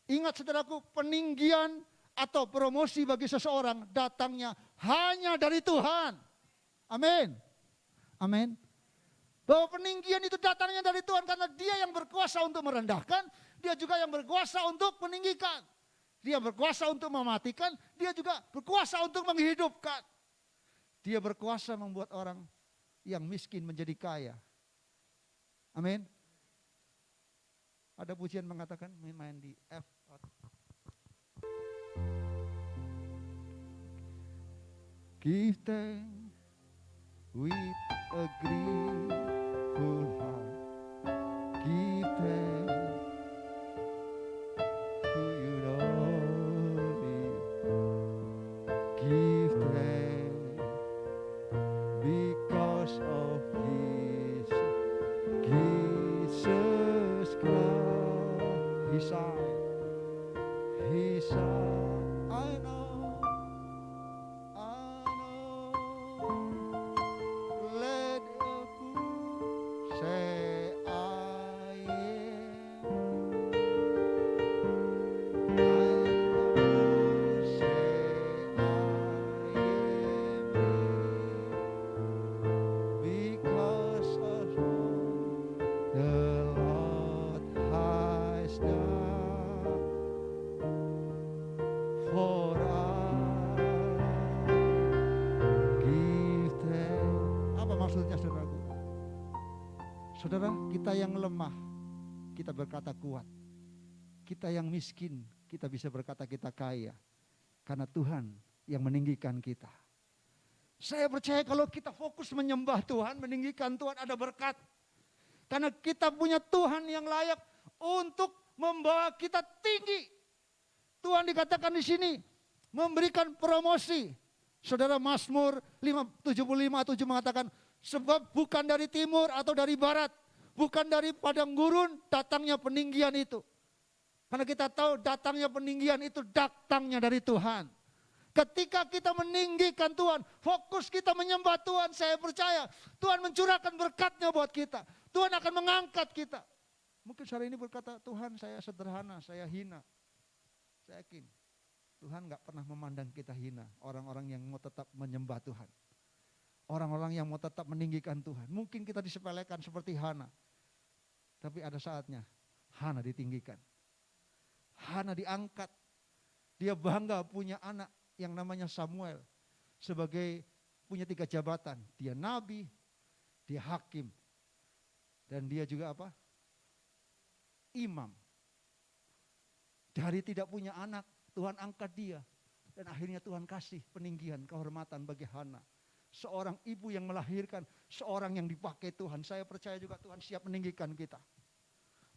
Ingat saudaraku, peninggian atau promosi bagi seseorang datangnya hanya dari Tuhan. Amin. Amin. Bahwa peninggian itu datangnya dari Tuhan karena Dia yang berkuasa untuk merendahkan, Dia juga yang berkuasa untuk meninggikan. Dia berkuasa untuk mematikan, Dia juga berkuasa untuk menghidupkan. Dia berkuasa membuat orang yang miskin menjadi kaya. Amin. Ada pujian mengatakan main di F. Give thanks with a grateful heart. Give thanks to you only. Give thanks because of Jesus Christ. His side, I know. Let the good say I am. Saudara, kita yang lemah, kita berkata kuat. Kita yang miskin, kita bisa berkata kita kaya. Karena Tuhan yang meninggikan kita. Saya percaya kalau kita fokus menyembah Tuhan, meninggikan Tuhan, ada berkat. Karena kita punya Tuhan yang layak untuk membawa kita tinggi. Tuhan dikatakan di sini memberikan promosi. Saudara, Mazmur 75:7 mengatakan, sebab bukan dari timur atau dari barat, bukan dari padang gurun datangnya peninggian itu. Karena kita tahu datangnya peninggian itu datangnya dari Tuhan. Ketika kita meninggikan Tuhan, fokus kita menyembah Tuhan, saya percaya Tuhan mencurahkan berkat-Nya buat kita. Tuhan akan mengangkat kita. Mungkin hari ini berkata, Tuhan saya sederhana, saya hina. Saya yakin Tuhan gak pernah memandang kita hina. Orang-orang yang mau tetap menyembah Tuhan. Orang-orang yang mau tetap meninggikan Tuhan. Mungkin kita disepelekan seperti Hana. Tapi ada saatnya Hana ditinggikan. Hana diangkat. Dia bangga punya anak yang namanya Samuel. Sebagai punya 3 jabatan. Dia nabi, dia hakim. Dan dia juga apa? Imam. Dari tidak punya anak, Tuhan angkat dia. Dan akhirnya Tuhan kasih peninggian, kehormatan bagi Hana. Seorang ibu yang melahirkan, seorang yang dipakai Tuhan. Saya percaya juga Tuhan siap meninggikan kita.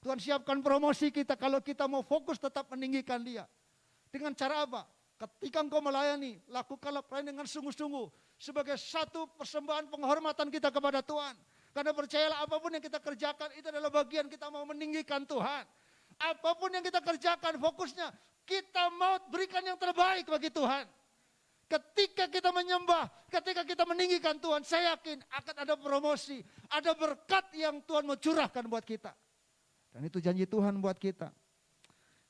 Tuhan siapkan promosi kita kalau kita mau fokus tetap meninggikan Dia. Dengan cara apa? Ketika engkau melayani, lakukanlah pelayanan dengan sungguh-sungguh. Sebagai satu persembahan penghormatan kita kepada Tuhan. Karena percayalah apapun yang kita kerjakan itu adalah bagian kita mau meninggikan Tuhan. Apapun yang kita kerjakan fokusnya kita mau berikan yang terbaik bagi Tuhan. Ketika kita menyembah, ketika kita meninggikan Tuhan, saya yakin akan ada promosi, ada berkat yang Tuhan mau curahkan buat kita. Dan itu janji Tuhan buat kita.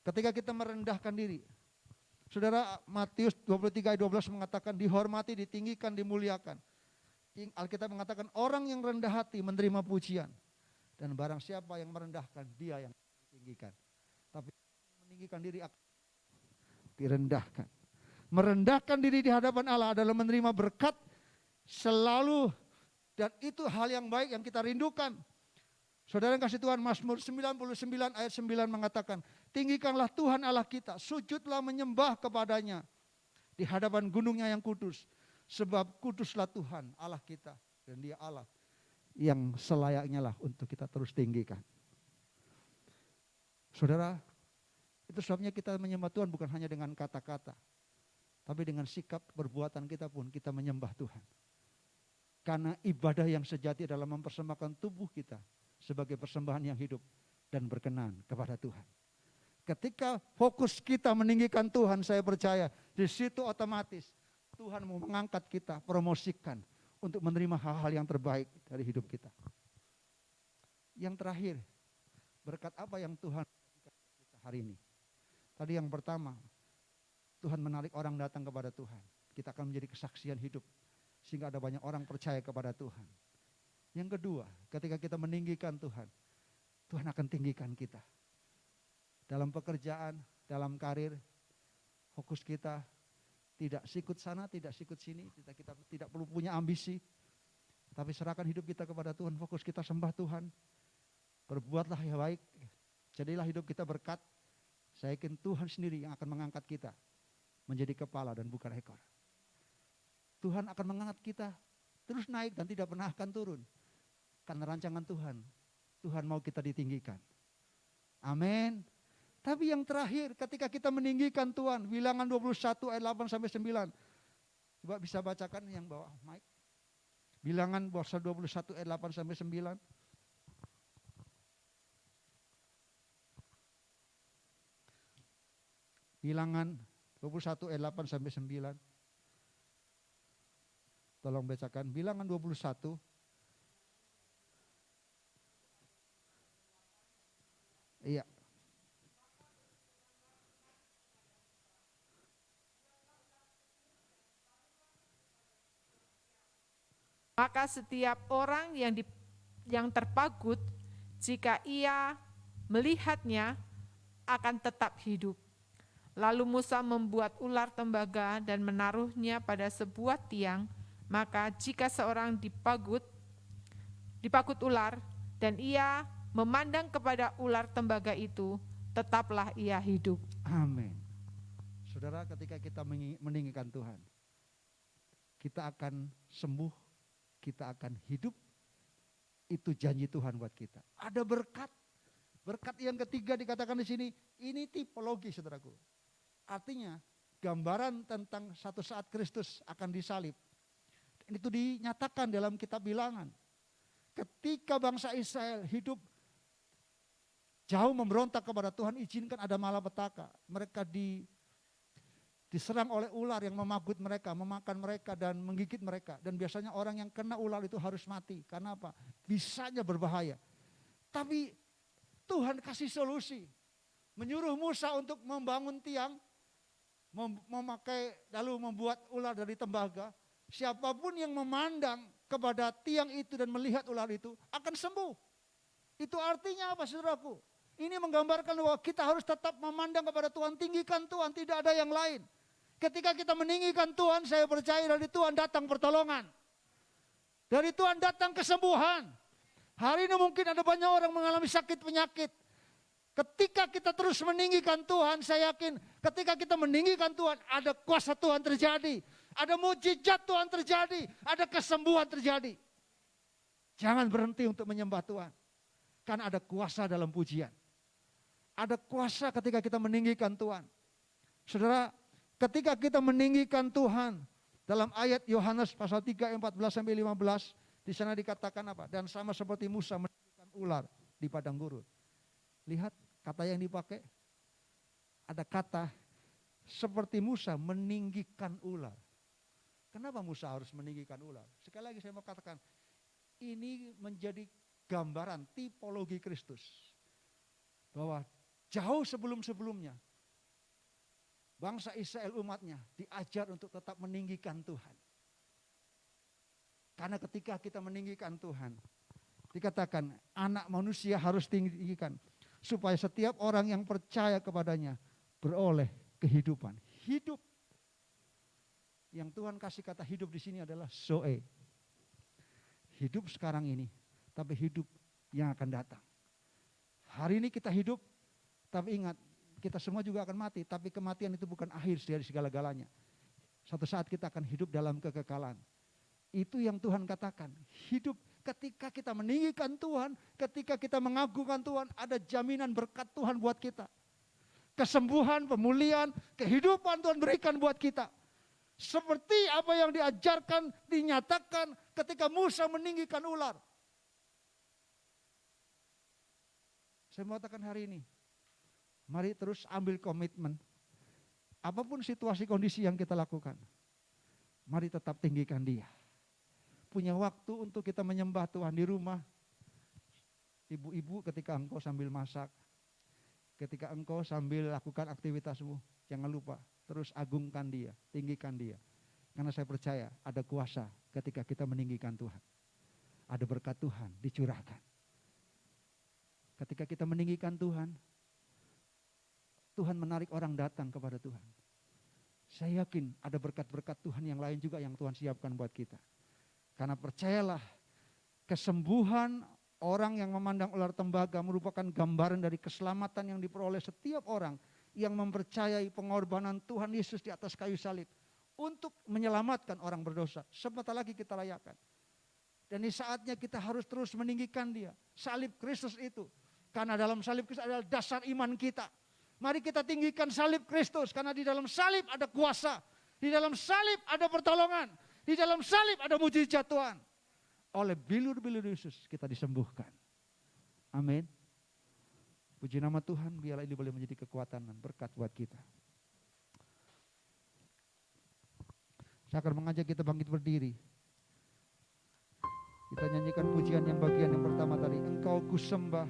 Ketika kita merendahkan diri. Saudara, Matius 23:12 mengatakan dihormati, ditinggikan, dimuliakan. Alkitab mengatakan orang yang rendah hati menerima pujian. Dan barang siapa yang merendahkan, dia yang ditinggikan. Tapi meninggikan diri akan direndahkan. Merendahkan diri di hadapan Allah adalah menerima berkat selalu. Dan itu hal yang baik yang kita rindukan. Saudara yang kasih Tuhan, Mazmur 99 ayat 9 mengatakan, tinggikanlah Tuhan Allah kita, sujudlah menyembah kepadanya di hadapan gunungnya yang kudus. Sebab kuduslah Tuhan Allah kita dan Dia Allah yang selayaknya lah untuk kita terus tinggikan. Saudara, itu sebabnya kita menyembah Tuhan bukan hanya dengan kata-kata. Tapi dengan sikap perbuatan kita pun kita menyembah Tuhan. Karena ibadah yang sejati adalah mempersembahkan tubuh kita sebagai persembahan yang hidup dan berkenan kepada Tuhan. Ketika fokus kita meninggikan Tuhan, saya percaya di situ otomatis Tuhan mau mengangkat kita, promosikan untuk menerima hal-hal yang terbaik dari hidup kita. Yang terakhir, berkat apa yang Tuhan berikan kita hari ini? Tadi yang pertama, Tuhan menarik orang datang kepada Tuhan. Kita akan menjadi kesaksian hidup sehingga ada banyak orang percaya kepada Tuhan. Yang kedua, ketika kita meninggikan Tuhan, Tuhan akan tinggikan kita. Dalam pekerjaan, dalam karir, fokus kita tidak sikut sana, tidak sikut sini, kita tidak perlu punya ambisi. Tapi serahkan hidup kita kepada Tuhan, fokus kita sembah Tuhan. Berbuatlah yang baik, jadilah hidup kita berkat. Saya yakin Tuhan sendiri yang akan mengangkat kita menjadi kepala dan bukan ekor. Tuhan akan mengangkat kita terus naik dan tidak pernah akan turun. Karena rancangan Tuhan, Tuhan mau kita ditinggikan. Amin. Tapi yang terakhir ketika kita meninggikan Tuhan, Bilangan 21 ayat 8-9. Coba bisa bacakan yang bawah Mike. Bilangan 21 ayat 8-9. Bilangan 21 ayat 8-9. Tolong bacakan Bilangan 21. Iya. Maka setiap orang yang terpagut, jika ia melihatnya, akan tetap hidup. Lalu Musa membuat ular tembaga dan menaruhnya pada sebuah tiang. Maka jika seorang dipagut ular, dan ia memandang kepada ular tembaga itu, tetaplah ia hidup. Amin. Saudara, ketika kita meninggikan Tuhan, kita akan sembuh, kita akan hidup. Itu janji Tuhan buat kita. Ada berkat. Berkat yang ketiga dikatakan di sini, ini tipologi, saudaraku. Artinya gambaran tentang satu saat Kristus akan disalib. Dan itu dinyatakan dalam kitab Bilangan. Ketika bangsa Israel hidup jauh memberontak kepada Tuhan, izinkan ada malapetaka. Mereka diserang oleh ular yang memagut mereka, memakan mereka dan menggigit mereka. Dan biasanya orang yang kena ular itu harus mati. Karena apa? Bisanya berbahaya. Tapi Tuhan kasih solusi. Menyuruh Musa untuk membangun tiang, memakai lalu membuat ular dari tembaga. Siapapun yang memandang kepada tiang itu dan melihat ular itu akan sembuh. Itu artinya apa, saudaraku? Ini menggambarkan bahwa kita harus tetap memandang kepada Tuhan, tinggikan Tuhan, tidak ada yang lain. Ketika kita meninggikan Tuhan, saya percaya dari Tuhan datang pertolongan. Dari Tuhan datang kesembuhan. Hari ini mungkin ada banyak orang mengalami sakit penyakit. Ketika kita terus meninggikan Tuhan, saya yakin ketika kita meninggikan Tuhan, ada kuasa Tuhan terjadi. Ada mujizat Tuhan terjadi. Ada kesembuhan terjadi. Jangan berhenti untuk menyembah Tuhan. Karena ada kuasa dalam pujian. Ada kuasa ketika kita meninggikan Tuhan. Saudara, ketika kita meninggikan Tuhan, dalam ayat Yohanes pasal 3 14-15, di sana dikatakan apa? Dan sama seperti Musa meninggikan ular di padang gurun. Lihat kata yang dipakai. Ada kata seperti Musa meninggikan ular. Kenapa Musa harus meninggikan ular? Sekali lagi saya mau katakan, ini menjadi gambaran tipologi Kristus. Bahwa jauh sebelum-sebelumnya, bangsa Israel umatnya diajar untuk tetap meninggikan Tuhan. Karena ketika kita meninggikan Tuhan, dikatakan anak manusia harus tinggikan. Supaya setiap orang yang percaya kepadanya beroleh kehidupan. Hidup. Yang Tuhan kasih kata hidup di sini adalah zoe. Hidup sekarang ini, tapi hidup yang akan datang. Hari ini kita hidup, tapi ingat, kita semua juga akan mati. Tapi kematian itu bukan akhir dari segala-galanya. Suatu saat kita akan hidup dalam kekekalan. Itu yang Tuhan katakan, hidup ketika kita meninggikan Tuhan, ketika kita mengagungkan Tuhan, ada jaminan berkat Tuhan buat kita. Kesembuhan, pemulihan, kehidupan Tuhan berikan buat kita. Seperti apa yang diajarkan, dinyatakan ketika Musa meninggikan ular. Saya mau katakan hari ini, mari terus ambil komitmen. Apapun situasi kondisi yang kita lakukan, mari tetap tinggikan Dia. Punya waktu untuk kita menyembah Tuhan di rumah. Ibu-ibu ketika engkau sambil masak, ketika engkau sambil lakukan aktivitasmu, jangan lupa terus agungkan Dia, tinggikan Dia. Karena saya percaya ada kuasa ketika kita meninggikan Tuhan. Ada berkat Tuhan dicurahkan. Ketika kita meninggikan Tuhan, Tuhan menarik orang datang kepada Tuhan. Saya yakin ada berkat-berkat Tuhan yang lain juga yang Tuhan siapkan buat kita. Karena percayalah, kesembuhan orang yang memandang ular tembaga merupakan gambaran dari keselamatan yang diperoleh setiap orang yang mempercayai pengorbanan Tuhan Yesus di atas kayu salib untuk menyelamatkan orang berdosa. Sebentar lagi kita rayakan. Dan di saatnya kita harus terus meninggikan Dia. Salib Kristus itu. Karena dalam salib Kristus adalah dasar iman kita. Mari kita tinggikan salib Kristus. Karena di dalam salib ada kuasa. Di dalam salib ada pertolongan. Di dalam salib ada mujizat Tuhan. Oleh bilur-bilur Yesus kita disembuhkan. Amin. Puji nama Tuhan, biarlah ini boleh menjadi kekuatan dan berkat buat kita. Saya akan mengajak kita bangkit berdiri. Kita nyanyikan pujian yang bagian yang pertama tadi. Engkau kusembah.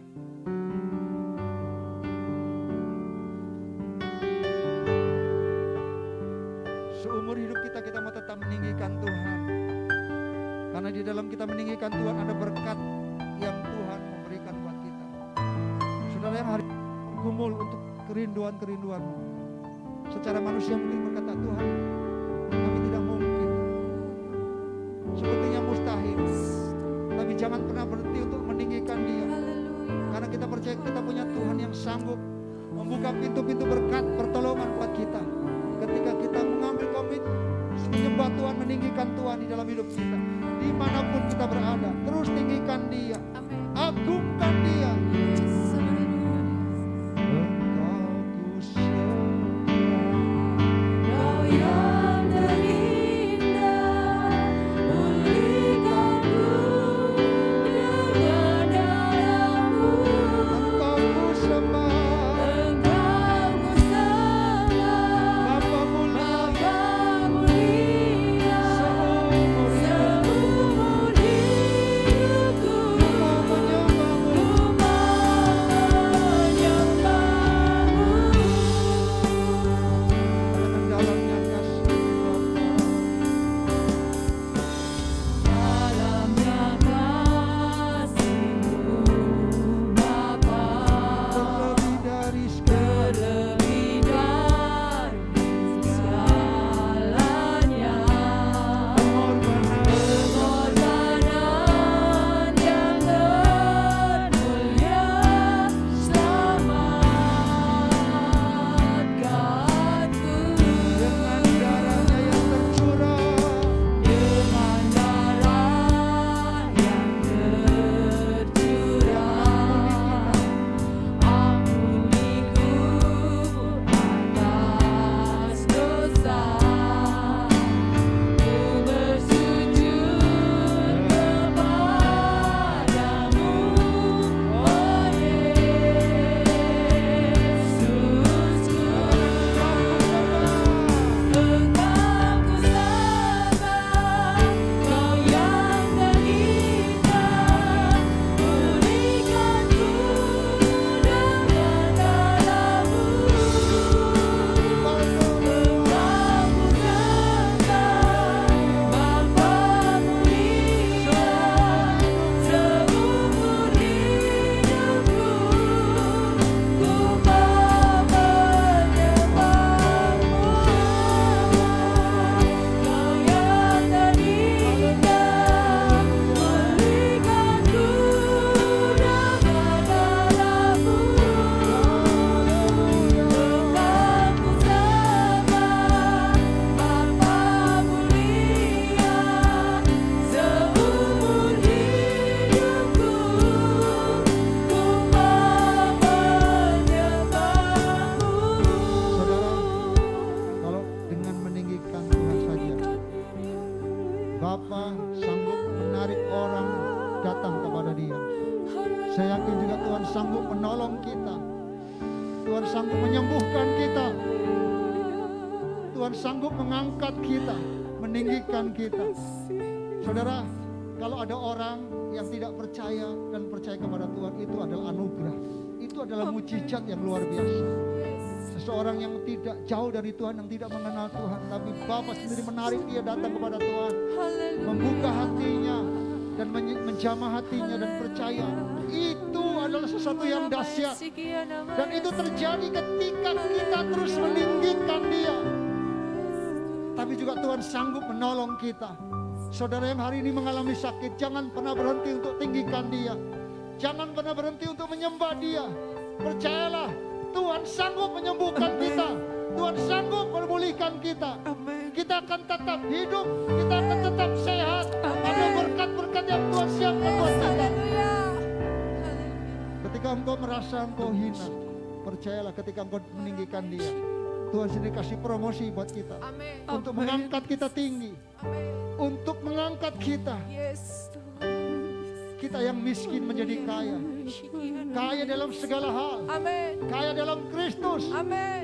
Seumur hidup kita mau tetap meninggikan Tuhan. Karena di dalam kita meninggikan Tuhan ada berkat yang Tuhan memberikan buat kita. Saudara yang hari ini gumul untuk kerinduan-kerinduanmu. Secara manusia mungkin berkata, Tuhan, kami tidak mungkin. Sepertinya mustahil. Tapi jangan pernah berhenti untuk meninggikan Dia. pintu-pintu berkat pertolongan buat kita. Ketika kita mengambil komitmen menyembah Tuhan, meninggikan Tuhan di dalam hidup kita, dimanapun kita berada, terus tinggikan Dia, agungkan Dia. Saya yakin juga Tuhan sanggup menolong kita. Tuhan sanggup menyembuhkan kita. Tuhan sanggup mengangkat kita, meninggikan kita. Saudara, kalau ada orang yang tidak percaya dan percaya kepada Tuhan, itu adalah anugerah. Itu adalah mujizat yang luar biasa. Seseorang yang tidak jauh dari Tuhan, yang tidak mengenal Tuhan, tapi Bapa sendiri menarik dia datang kepada Tuhan, membuka hatinya dan menjamah hatinya dan percaya. Itu adalah sesuatu yang dahsyat. Dan itu terjadi ketika kita terus meninggikan Dia. Tapi juga Tuhan sanggup menolong kita. Saudara yang hari ini mengalami sakit, jangan pernah berhenti untuk tinggikan Dia. Jangan pernah berhenti untuk menyembah Dia. Percayalah, Tuhan sanggup menyembuhkan kita. Tuhan sanggup memulihkan kita. Kita akan tetap hidup, kita akan tetap sehat. Ada berkat-berkat yang Tuhan siapkan buat kita. Ketika engkau merasa engkau hina, percayalah ketika engkau meninggikan Dia, Tuhan sendiri kasih promosi buat kita. Untuk mengangkat kita tinggi. Untuk mengangkat kita. Kita yang miskin menjadi kaya. Kaya dalam segala hal. Kaya dalam Kristus.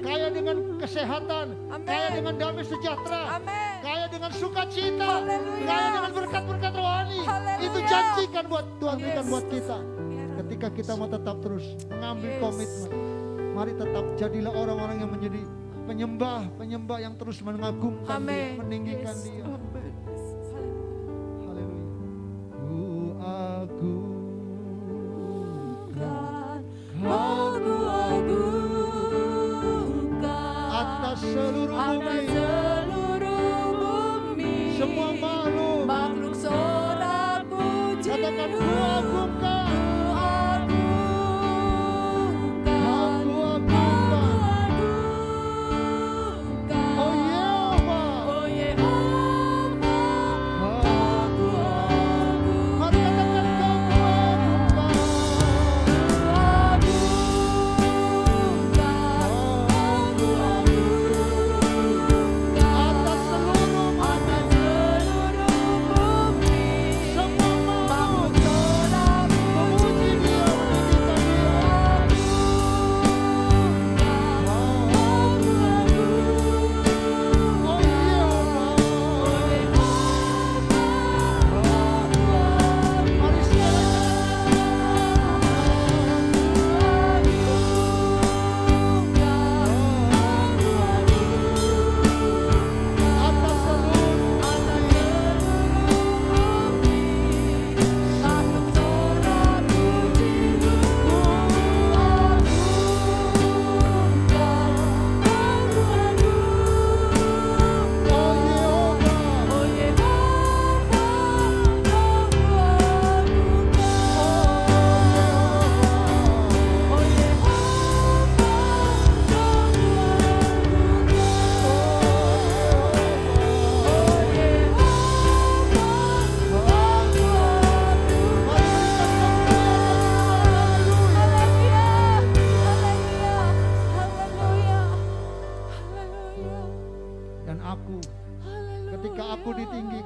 Kaya dengan kesehatan. Kaya dengan damai sejahtera. Kaya dengan sukacita. Kaya dengan berkat-berkat rohani. Itu janjikan buat Tuhan berikan buat kita. Ketika kita mau tetap terus mengambil komitmen, mari tetap jadilah orang-orang yang menjadi penyembah yang terus mengagungkan Dia, meninggikan Dia. Atas seluruh bumi, semua makhluk sorak puji, katakan ku agungkan, aku agungkan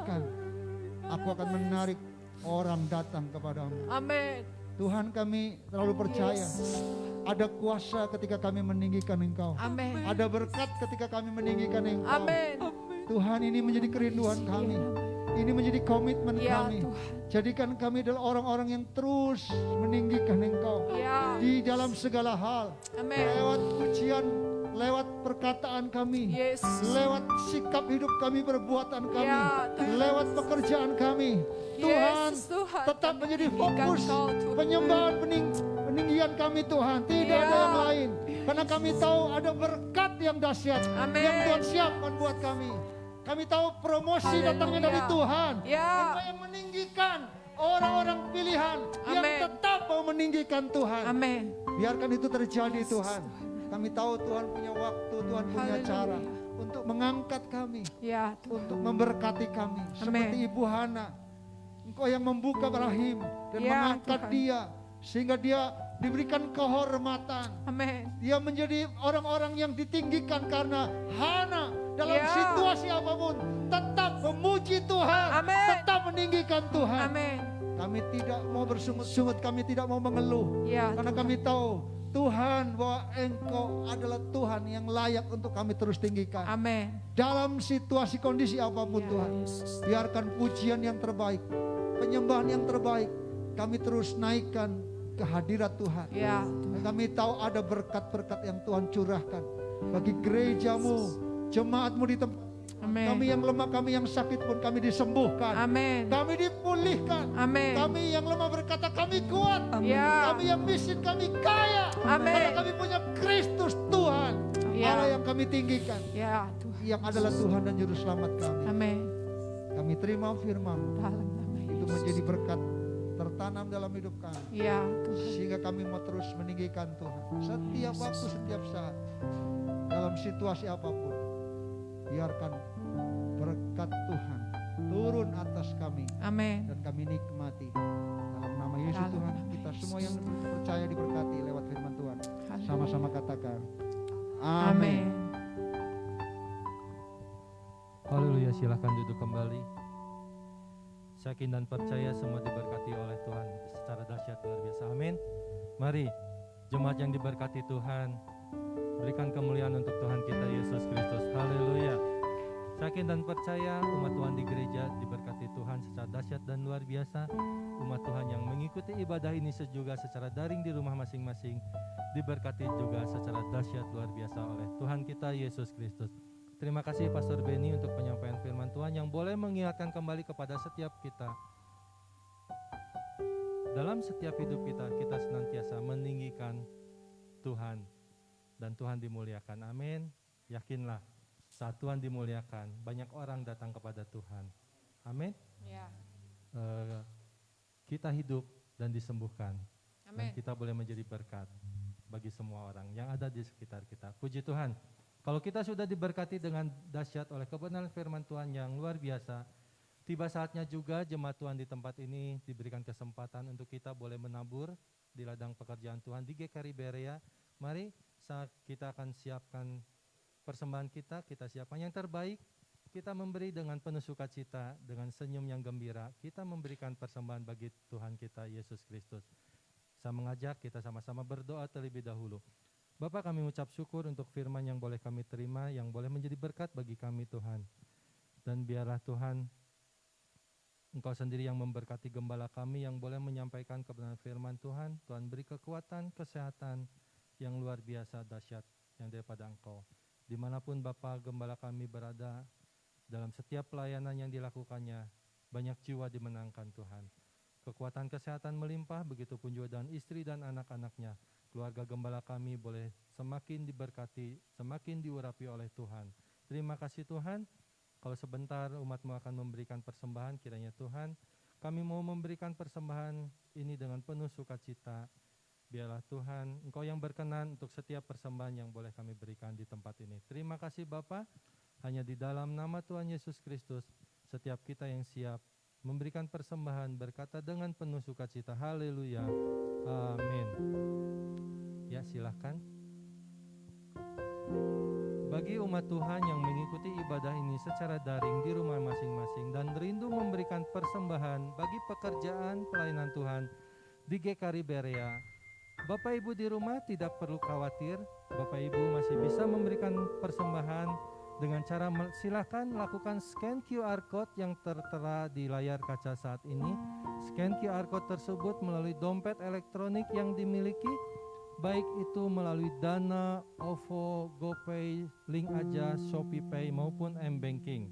meninggikan, aku akan menarik orang datang kepadamu. Amin. Tuhan, kami terlalu percaya ada kuasa ketika kami meninggikan Engkau. Amin. Ada berkat ketika kami meninggikan Engkau. Amin. Tuhan, ini menjadi kerinduan kami. Ini menjadi komitmen Ya kami. Tuhan. Jadikan kami adalah orang-orang yang terus meninggikan Engkau Ya. di dalam segala hal. Amin. Lewat pujian, lewat perkataan kami, Yes. lewat sikap hidup kami, perbuatan kami, Ya, Tuhan. lewat pekerjaan kami. Tuhan, Yes, Tuhan. tetap menjadi Meninggikan fokus Kau, Tuhan. penyembahan peninggian kami, Tuhan. Tidak Ya. ada yang lain. Karena kami tahu ada berkat yang dahsyat Amin. yang Tuhan siapkan buat kami. Kami tahu promosi datangnya dari Haleluya. Tuhan. Ya. Engkau yang meninggikan orang-orang pilihan yang Amin. tetap mau meninggikan Tuhan. Amin. Biarkan itu terjadi, Tuhan. Kami tahu Tuhan punya waktu, Tuhan punya Haleluya. cara untuk mengangkat kami, Ya Tuhan. untuk memberkati kami. Seperti Ibu Hana, Engkau yang membuka rahim dan Ya, mengangkat Tuhan. dia, sehingga dia diberikan kehormatan. Amin. Dia menjadi orang-orang yang ditinggikan karena Hana dalam Ya. situasi apapun tetap memuji Tuhan, Amin. tetap meninggikan Tuhan. Amin. Kami tidak mau bersungut-sungut, kami tidak mau mengeluh. Ya Karena Tuhan. kami tahu Tuhan, bahwa Engkau adalah Tuhan yang layak untuk kami terus tinggikan. Amin. Dalam situasi kondisi apapun, Ya, Tuhan, Yesus. biarkan pujian yang terbaik, penyembahan yang terbaik, kami terus naikkan kehadirat Tuhan. Ya. Dan kami tahu ada berkat-berkat yang Tuhan curahkan bagi gerejamu, jemaatmu di tempat. Amin. Kami yang lemah, kami yang sakit pun kami disembuhkan. Amin. Kami dipulihkan. Amin. Kami yang lemah berkata kami kuat. Ya. Kami yang miskin kami kaya. Amin. Karena kami punya Kristus Tuhan. Ya. Allah yang kami tinggikan. Ya Tuhan. Yang adalah Tuhan dan Juru Selamat kami. Amin. Kami terima firman Dalam nama itu Yesus. menjadi berkat tertanam dalam hidup kami. Ya Tuhan. Sehingga kami mau terus meninggikan Tuhan. Setiap waktu, setiap saat. Dalam situasi apapun. Biarkan berkat Tuhan turun atas kami. Amin. Dan kami nikmati. Dalam nama Yesus Dalam Tuhan. nama Kita Yesus. semua yang percaya diberkati lewat firman Tuhan. Haleluya. Sama-sama katakan. Amin. Haleluya, silakan duduk kembali. Saya yakin dan percaya semua diberkati oleh Tuhan secara dahsyat luar biasa. Amin. Mari jemaat yang diberkati Tuhan, berikan kemuliaan untuk Tuhan kita Yesus Kristus. Haleluya. Saya yakin dan percaya umat Tuhan di gereja diberkati Tuhan secara dahsyat dan luar biasa. Umat Tuhan yang mengikuti ibadah ini juga secara daring di rumah masing-masing diberkati juga secara dahsyat luar biasa oleh Tuhan kita Yesus Kristus. Terima kasih Pastor Benny untuk penyampaian firman Tuhan yang boleh mengingatkan kembali kepada setiap kita. Dalam setiap hidup kita senantiasa meninggikan Tuhan dan Tuhan dimuliakan. Amin. Yakinlah saat Tuhan dimuliakan, banyak orang datang kepada Tuhan. Amin. Ya. Kita hidup dan disembuhkan. Dan Amin. kita boleh menjadi berkat bagi semua orang yang ada di sekitar kita. Puji Tuhan. Kalau kita sudah diberkati dengan dahsyat oleh kebenaran firman Tuhan yang luar biasa, tiba saatnya juga jemaat Tuhan di tempat ini diberikan kesempatan untuk kita boleh menabur di ladang pekerjaan Tuhan di GKRI Berea. Mari saat kita akan siapkan persembahan kita siapkan yang terbaik, kita memberi dengan penuh sukacita, dengan senyum yang gembira, kita memberikan persembahan bagi Tuhan kita Yesus Kristus. Saya mengajak kita sama-sama berdoa terlebih dahulu. Bapa, kami ucap syukur untuk firman yang boleh kami terima, yang boleh menjadi berkat bagi kami Tuhan. Dan biarlah Tuhan, Engkau sendiri yang memberkati gembala kami yang boleh menyampaikan kebenaran firman Tuhan. Tuhan beri kekuatan, kesehatan yang luar biasa dahsyat yang daripada Engkau. Dimanapun Bapa gembala kami berada, dalam setiap pelayanan yang dilakukannya, banyak jiwa dimenangkan Tuhan. Kekuatan kesehatan melimpah, begitu pun juga dan istri dan anak-anaknya. Keluarga gembala kami boleh semakin diberkati, semakin diurapi oleh Tuhan. Terima kasih Tuhan, kalau sebentar umat-Mu akan memberikan persembahan, kiranya Tuhan, kami mau memberikan persembahan ini dengan penuh sukacita. Biarlah Tuhan, Engkau yang berkenan untuk setiap persembahan yang boleh kami berikan di tempat ini. Terima kasih Bapa, hanya di dalam nama Tuhan Yesus Kristus, setiap kita yang siap memberikan persembahan berkata dengan penuh sukacita. Haleluya. Amin. Ya, silakan. Bagi umat Tuhan yang mengikuti ibadah ini secara daring di rumah masing-masing dan rindu memberikan persembahan bagi pekerjaan pelayanan Tuhan di GKRI Berea, Bapak Ibu di rumah tidak perlu khawatir. Bapak Ibu masih bisa memberikan persembahan dengan cara silakan lakukan scan QR code yang tertera di layar kaca saat ini. Scan QR code tersebut melalui dompet elektronik yang dimiliki, baik itu melalui Dana, OVO, GoPay, Link Aja, ShopeePay maupun M-Banking.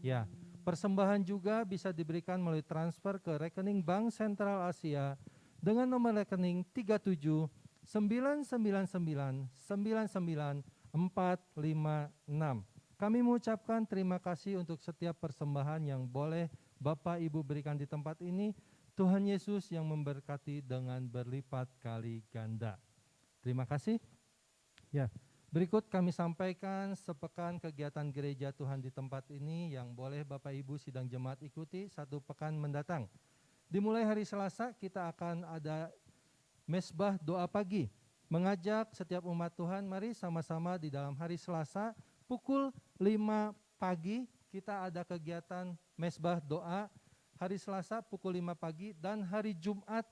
Ya, persembahan juga bisa diberikan melalui transfer ke rekening Bank Sentral Asia dengan nomor rekening 37 999 99 456. Kami mengucapkan terima kasih untuk setiap persembahan yang boleh Bapak Ibu berikan di tempat ini. Tuhan Yesus yang memberkati dengan berlipat kali ganda. Terima kasih. Ya, berikut kami sampaikan sepekan kegiatan gereja Tuhan di tempat ini yang boleh Bapak Ibu sidang jemaat ikuti satu pekan mendatang. Dimulai hari Selasa kita akan ada mesbah doa pagi. Mengajak setiap umat Tuhan, mari sama-sama di dalam hari Selasa pukul 5 pagi kita ada kegiatan mesbah doa. Hari Selasa pukul 5 pagi dan hari Jumat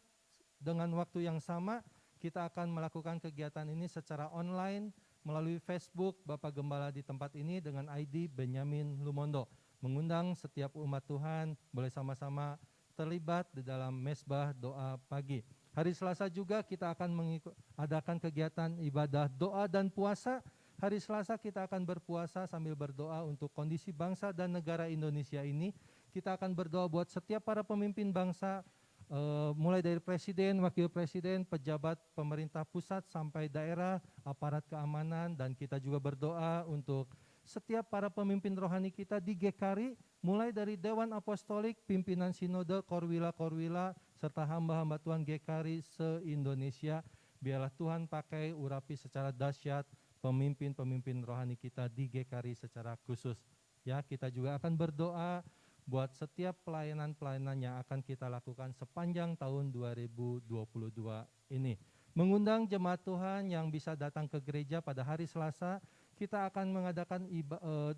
dengan waktu yang sama kita akan melakukan kegiatan ini secara online melalui Facebook Bapak Gembala di tempat ini dengan ID Benyamin Lumondo. Mengundang setiap umat Tuhan boleh sama-sama terlibat di dalam mesbah doa pagi. Hari Selasa juga kita akan adakan kegiatan ibadah doa dan puasa. Hari Selasa kita akan berpuasa sambil berdoa untuk kondisi bangsa dan negara Indonesia ini. Kita akan berdoa buat setiap para pemimpin bangsa, mulai dari presiden, wakil presiden, pejabat pemerintah pusat sampai daerah, aparat keamanan, dan kita juga berdoa untuk setiap para pemimpin rohani kita di GKRI, mulai dari Dewan Apostolik, pimpinan Sinode, Korwila, serta hamba-hamba Tuhan GKRI se-Indonesia. Biarlah Tuhan pakai urapi secara dahsyat pemimpin-pemimpin rohani kita di GKRI secara khusus. Ya, kita juga akan berdoa buat setiap pelayanan-pelayanan yang akan kita lakukan sepanjang tahun 2022 ini. Mengundang jemaat Tuhan yang bisa datang ke gereja pada hari Selasa, kita akan mengadakan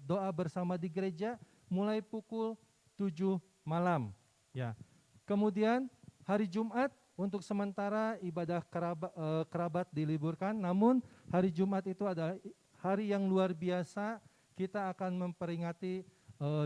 doa bersama di gereja mulai pukul 7 malam. Ya. Kemudian hari Jumat untuk sementara ibadah kerabat diliburkan, namun hari Jumat itu adalah hari yang luar biasa. Kita akan memperingati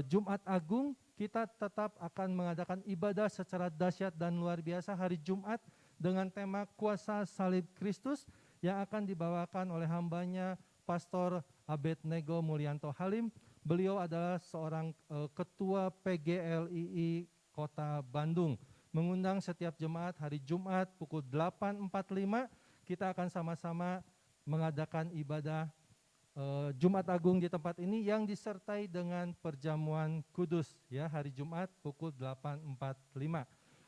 Jumat Agung. Kita tetap akan mengadakan ibadah secara dahsyat dan luar biasa hari Jumat dengan tema Kuasa Salib Kristus yang akan dibawakan oleh hambanya Pastor Abednego Mulyanto Halim. Beliau adalah seorang ketua PGLII Kota Bandung. Mengundang setiap jemaat hari Jumat pukul 8.45 kita akan sama-sama mengadakan ibadah Jumat Agung di tempat ini yang disertai dengan perjamuan kudus ya hari Jumat pukul 8.45.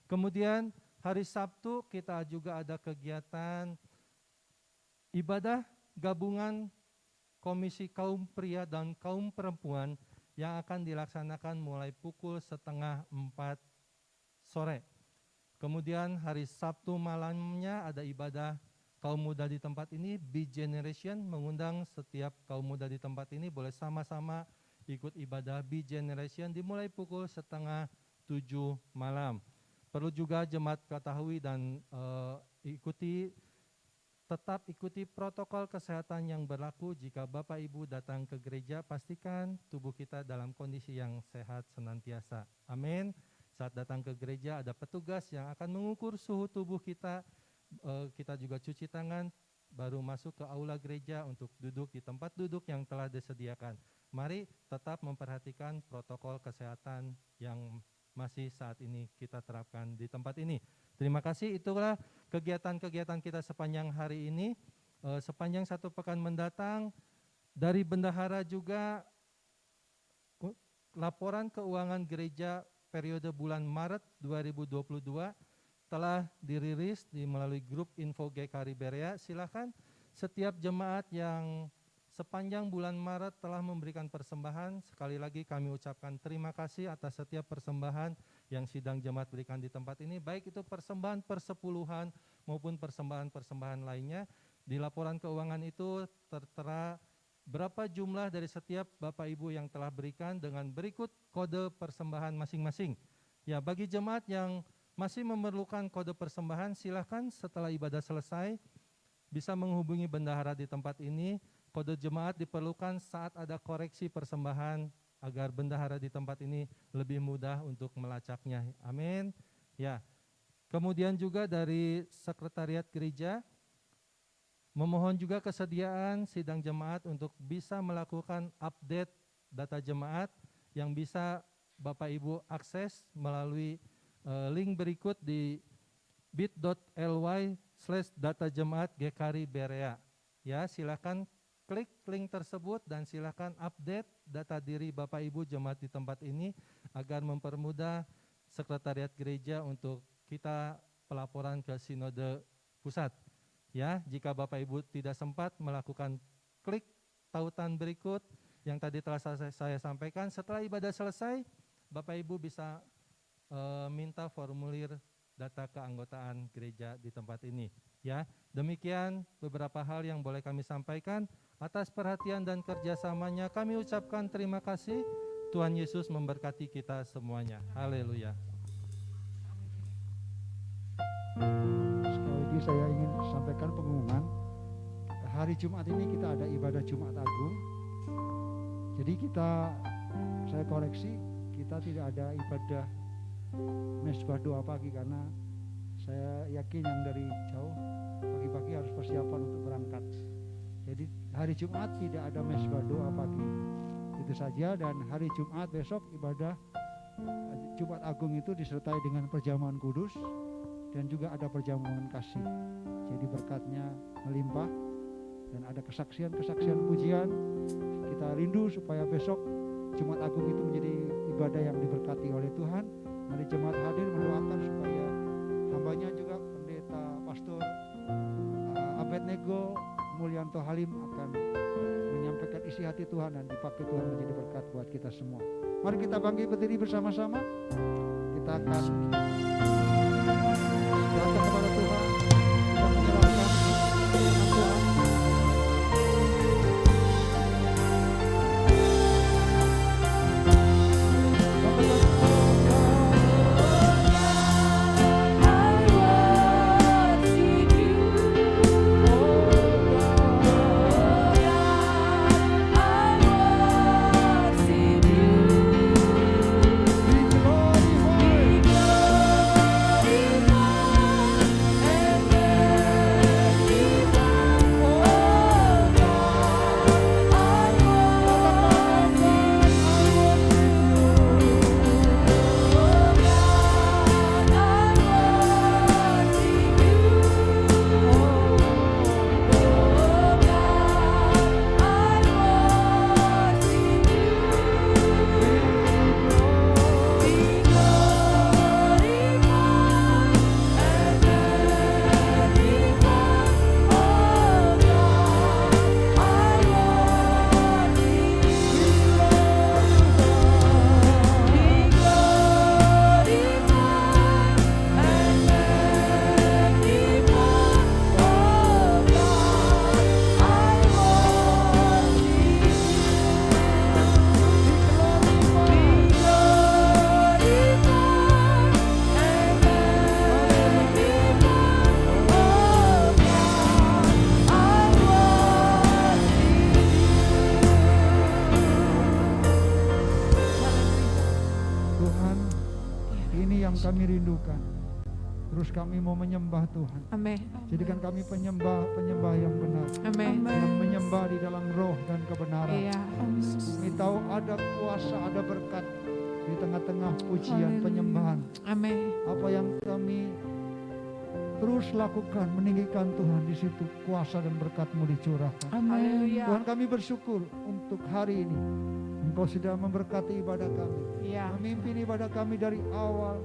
Kemudian hari Sabtu kita juga ada kegiatan ibadah gabungan Komisi Kaum Pria dan Kaum Perempuan yang akan dilaksanakan mulai pukul 3:30 sore. Kemudian hari Sabtu malamnya ada ibadah kaum muda di tempat ini, B Generation, mengundang setiap kaum muda di tempat ini boleh sama-sama ikut ibadah B Generation dimulai pukul 6:30 malam. Perlu juga jemaat ketahui dan tetap ikuti protokol kesehatan yang berlaku. Jika Bapak Ibu datang ke gereja, pastikan tubuh kita dalam kondisi yang sehat senantiasa. Amin. Saat datang ke gereja ada petugas yang akan mengukur suhu tubuh kita. Kita juga cuci tangan, baru masuk ke aula gereja untuk duduk di tempat duduk yang telah disediakan. Mari tetap memperhatikan protokol kesehatan yang masih saat ini kita terapkan di tempat ini. Terima kasih, itulah kegiatan-kegiatan kita sepanjang hari ini. Sepanjang satu pekan mendatang, dari bendahara juga laporan keuangan gereja periode bulan Maret 2022 telah dirilis melalui grup info GKRI Berea. Silakan setiap jemaat yang sepanjang bulan Maret telah memberikan persembahan, sekali lagi kami ucapkan terima kasih atas setiap persembahan yang sidang jemaat berikan di tempat ini, baik itu persembahan persepuluhan maupun persembahan-persembahan lainnya. Di laporan keuangan itu tertera berapa jumlah dari setiap Bapak Ibu yang telah berikan dengan berikut kode persembahan masing-masing. Ya, bagi jemaat yang masih memerlukan kode persembahan, silakan setelah ibadah selesai bisa menghubungi bendahara di tempat ini. Kode jemaat diperlukan saat ada koreksi persembahan agar bendahara di tempat ini lebih mudah untuk melacaknya. Amin. Ya. Kemudian juga dari sekretariat gereja memohon juga kesediaan sidang jemaat untuk bisa melakukan update data jemaat yang bisa Bapak Ibu akses melalui link berikut di bit.ly/datajemaat GKRI Berea. Ya, silakan klik link tersebut dan silakan update data diri Bapak Ibu jemaat di tempat ini agar mempermudah sekretariat gereja untuk kita pelaporan ke Sinode Pusat. Ya, jika Bapak Ibu tidak sempat melakukan klik tautan berikut yang tadi telah saya sampaikan, setelah ibadah selesai, Bapak Ibu bisa minta formulir data keanggotaan gereja di tempat ini. Ya, demikian beberapa hal yang boleh kami sampaikan. Atas perhatian dan kerjasamanya kami ucapkan terima kasih. Tuhan Yesus memberkati kita semuanya. Haleluya. Sekali lagi saya ingin sampaikan pengumuman. Hari Jumat ini kita ada ibadah Jumat Agung. Jadi saya koreksi, kita tidak ada ibadah mesbah doa pagi karena saya yakin yang dari jauh pagi-pagi harus persiapan untuk berangkat. Jadi hari Jumat tidak ada mesbah doa pagi. Itu saja, dan hari Jumat besok ibadah Jumat Agung itu disertai dengan perjamuan kudus dan juga ada perjamuan kasih. Jadi berkatnya melimpah dan ada kesaksian pujian. Kita rindu supaya besok Jumat Agung itu menjadi ibadah yang diberkati oleh Tuhan. Mari jemaat hadir mendoakan supaya hambanya juga pendeta pastor Abednego Mulyanto Halim akan menyampaikan isi hati Tuhan dan dipakai Tuhan menjadi berkat buat kita semua. Mari kita bangkit berdiri bersama-sama. Kita akan datang kepada Tuhan. Kita menyerahkan firman Tuhan. Kami rindukan. Terus kami mau menyembah Tuhan. Amin. Jadikan kami penyembah yang benar. Amin. Yang menyembah di dalam roh dan kebenaran. Iya. Kami tahu ada kuasa, ada berkat di tengah-tengah pujian, penyembahan. Amin. Apa yang kami terus lakukan, meninggikan Tuhan di situ, kuasa dan berkat-Mu dicurahkan. Haleluya. Tuhan, kami bersyukur untuk hari ini. Engkau sudah memberkati ibadah kami. Iya. Memimpin ibadah kami dari awal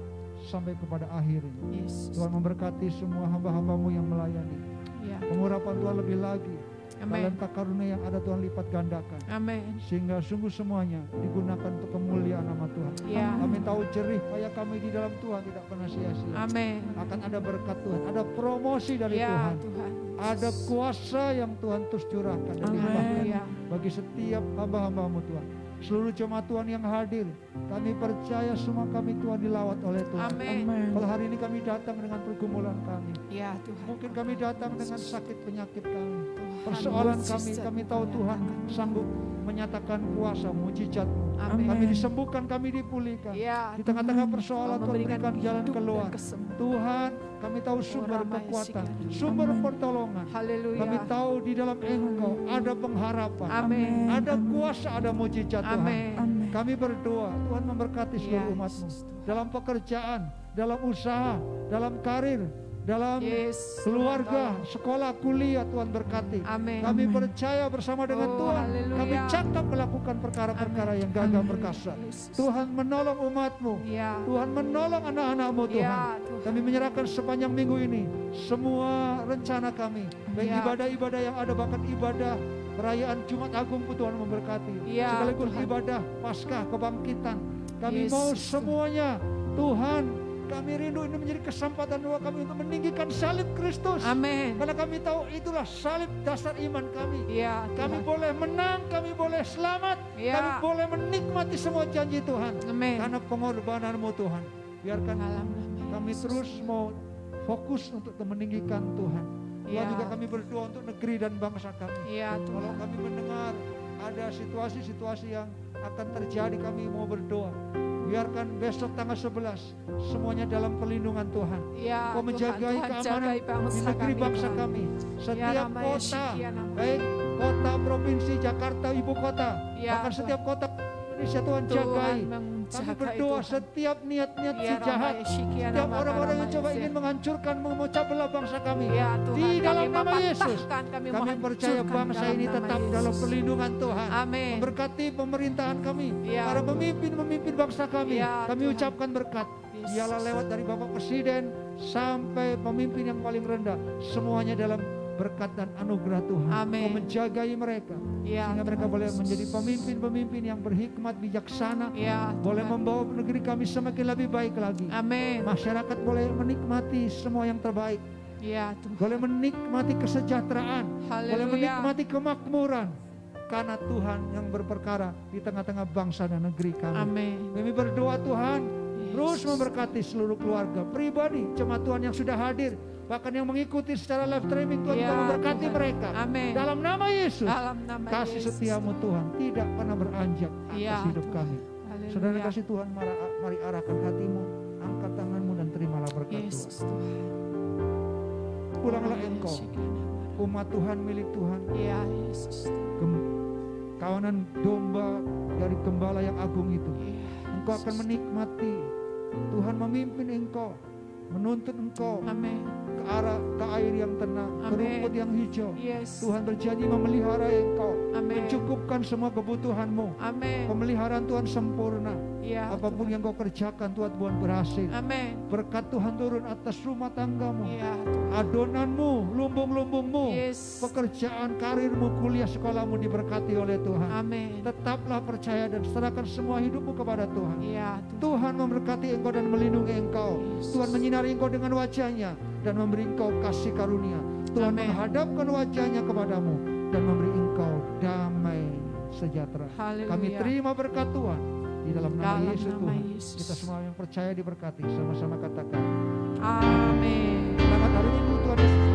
sampai kepada akhirnya. Yes. Tuhan memberkati semua hamba-hamba-Mu yang melayani. Iya. Pengurapan Tuhan lebih lagi. Amin. talenta karunia yang ada Tuhan lipat gandakan. Amin. Sehingga sungguh semuanya digunakan untuk kemuliaan nama Tuhan. Ya. Kami tahu jerih payah kami di dalam Tuhan tidak pernah sia-sia. Amin. Akan ada berkat Tuhan, ada promosi dari Ya Tuhan. Tuhan. Ada kuasa yang Tuhan terus curahkan dan Amin. limpahkan Ya. bagi setiap hamba-hambamu Tuhan. Seluruh jemaat Tuhan yang hadir, kami percaya semua kami Tuhan dilawat oleh Tuhan. Amin. Kalau hari ini kami datang dengan pergumulan kami, Ya Tuhan. mungkin kami datang dengan sakit penyakit kami, Tuhan, persoalan mujizat kami, kami tahu Tuhan menyatakan. sanggup menyatakan kuasa mujizat-Mu. Amin. Kami disembuhkan, kami dipulihkan. Ya. Di tengah-tengah persoalan Tuhan memberikan berikan jalan hidup keluar. dan kesembuhan. Tuhan, kami tahu sumber Ramai kekuatan, sekali. sumber pertolongan. Haleluya. Kami tahu di dalam Engkau ada pengharapan, Amin. ada kuasa, ada mujizat Tuhan. Amin. Kami berdoa, Tuhan memberkati seluruh Ya, umat-Mu. Yesus, Tuhan. Dalam pekerjaan, dalam usaha, dalam karir, dalam Yes. keluarga, sekolah, kuliah, Tuhan berkati. Amin. Kami percaya bersama dengan Oh, Tuhan. haleluya. Kami cakap melakukan perkara-perkara yang gagah perkasa. Yesus. Tuhan menolong umat-Mu. Ya. Tuhan menolong anak-anak-Mu Tuhan. Ya, Tuhan. Kami menyerahkan sepanjang minggu ini semua rencana kami. Baik Ya. ibadah-ibadah yang ada, bahkan ibadah perayaan Jumat Agung pun Tuhan memberkati. Ya, Sekaligus Tuhan. ibadah Paskah kebangkitan. Kami Yesus, mau Tuhan. semuanya. Tuhan, kami rindu ini menjadi kesempatan doa kami untuk meninggikan salib Kristus. Amin. Karena kami tahu itulah salib dasar iman kami. Ya, Kami Tuhan. boleh menang, kami boleh selamat, Ya. kami boleh menikmati semua janji Tuhan. Amin. Karena pengorbanan-Mu Tuhan. Biarkan Dalam nama kami Yesus. terus mau fokus untuk meninggikan Tuhan. Tuhan Ya. juga kami berdoa untuk negeri dan bangsa kami. Ya, Kalau Tuhan. kami mendengar ada situasi-situasi yang akan terjadi, kami mau berdoa. Biarkan besok tanggal 11 semuanya dalam perlindungan Tuhan. Ya, Kau Tuhan. menjagai Tuhan, keamanan jagai bangsa di negeri kami, bangsa Tuhan. kami. Setiap Nama kota, Yesus, ya, nama. baik kota provinsi Jakarta ibu kota, Ya, bahkan Tuhan. setiap kota Indonesia Tuhan jagai. Kami berdoa setiap niat-niat si jahat, setiap orang-orang yang coba ingin menghancurkan, memecah belah bangsa kami. Ya, Tuhan, Di dalam kami nama Yesus, mematahkan, kami menghancurkan percaya bangsa dalam ini nama tetap Yesus. dalam perlindungan Tuhan. Amin. Memberkati pemerintahan kami, Ya, para Tuhan. pemimpin bangsa kami. Ya, Kami Tuhan. ucapkan berkat. Yesus. Dialah lewat dari Bapak Presiden sampai pemimpin yang paling rendah, semuanya dalam berkat dan anugerah Tuhan. Amin. Kau menjagai mereka, Ya, sehingga mereka Tuhan boleh Yesus. menjadi pemimpin-pemimpin yang berhikmat, bijaksana, Ya, boleh Tuhan. membawa negeri kami semakin lebih baik lagi. Amin. Masyarakat boleh menikmati semua yang terbaik, Ya, Tuhan. boleh menikmati kesejahteraan, boleh Haleluya. menikmati kemakmuran, karena Tuhan yang berperkara di tengah-tengah bangsa dan negeri kami. Amin. Kami berdoa Tuhan, terus Yesus. memberkati seluruh keluarga, pribadi, jemaat Tuhan yang sudah hadir, bahkan yang mengikuti secara live streaming. Tuhan Ya, juga memberkati Tuhan. mereka. Amin. Dalam nama Yesus, Dalam nama kasih Yesus. setiamu Tuhan tidak pernah beranjak Ya, atas hidup Tuhan. kami. Haleluya. Saudara kasih Tuhan, mari arahkan hatimu, angkat tanganmu dan terimalah berkat Tuhan. Yesus Tuhan. Pulanglah engkau, umat Tuhan milik Tuhan, Ya, Yesus. kawanan domba dari gembala yang agung itu. Ya, Engkau akan menikmati, Tuhan memimpin engkau, menuntun engkau Amin. ke air yang tenang, ke Amin. rumput yang hijau. Yes. Tuhan berjanji memelihara engkau, Amin. mencukupkan semua kebutuhanmu. Amin. Pemeliharaan Tuhan sempurna. Ya, Apapun yang kau kerjakan Tuhan berhasil. Amin. Berkat Tuhan turun atas rumah tanggamu, Ya, adonanmu, lumbung-lumbungmu, Yes. pekerjaan, karirmu, kuliah, sekolahmu diberkati oleh Tuhan. Amin. Tetaplah percaya dan serahkan semua hidupmu kepada Tuhan. Ya, Tuhan memberkati engkau dan melindungi engkau. Yesus. Tuhan menyinari engkau dengan wajahnya dan memberi engkau kasih karunia. Tuhan Amin. menghadapkan wajahnya kepadamu dan memberi engkau damai sejahtera. Haleluya. Kami terima berkat Tuhan di dalam nama Dalam Yesus nama Tuhan. Yesus. Kita semua yang percaya diberkati. Sama-sama katakan. Amin. Selamat hari Minggu Tuhan Yesus.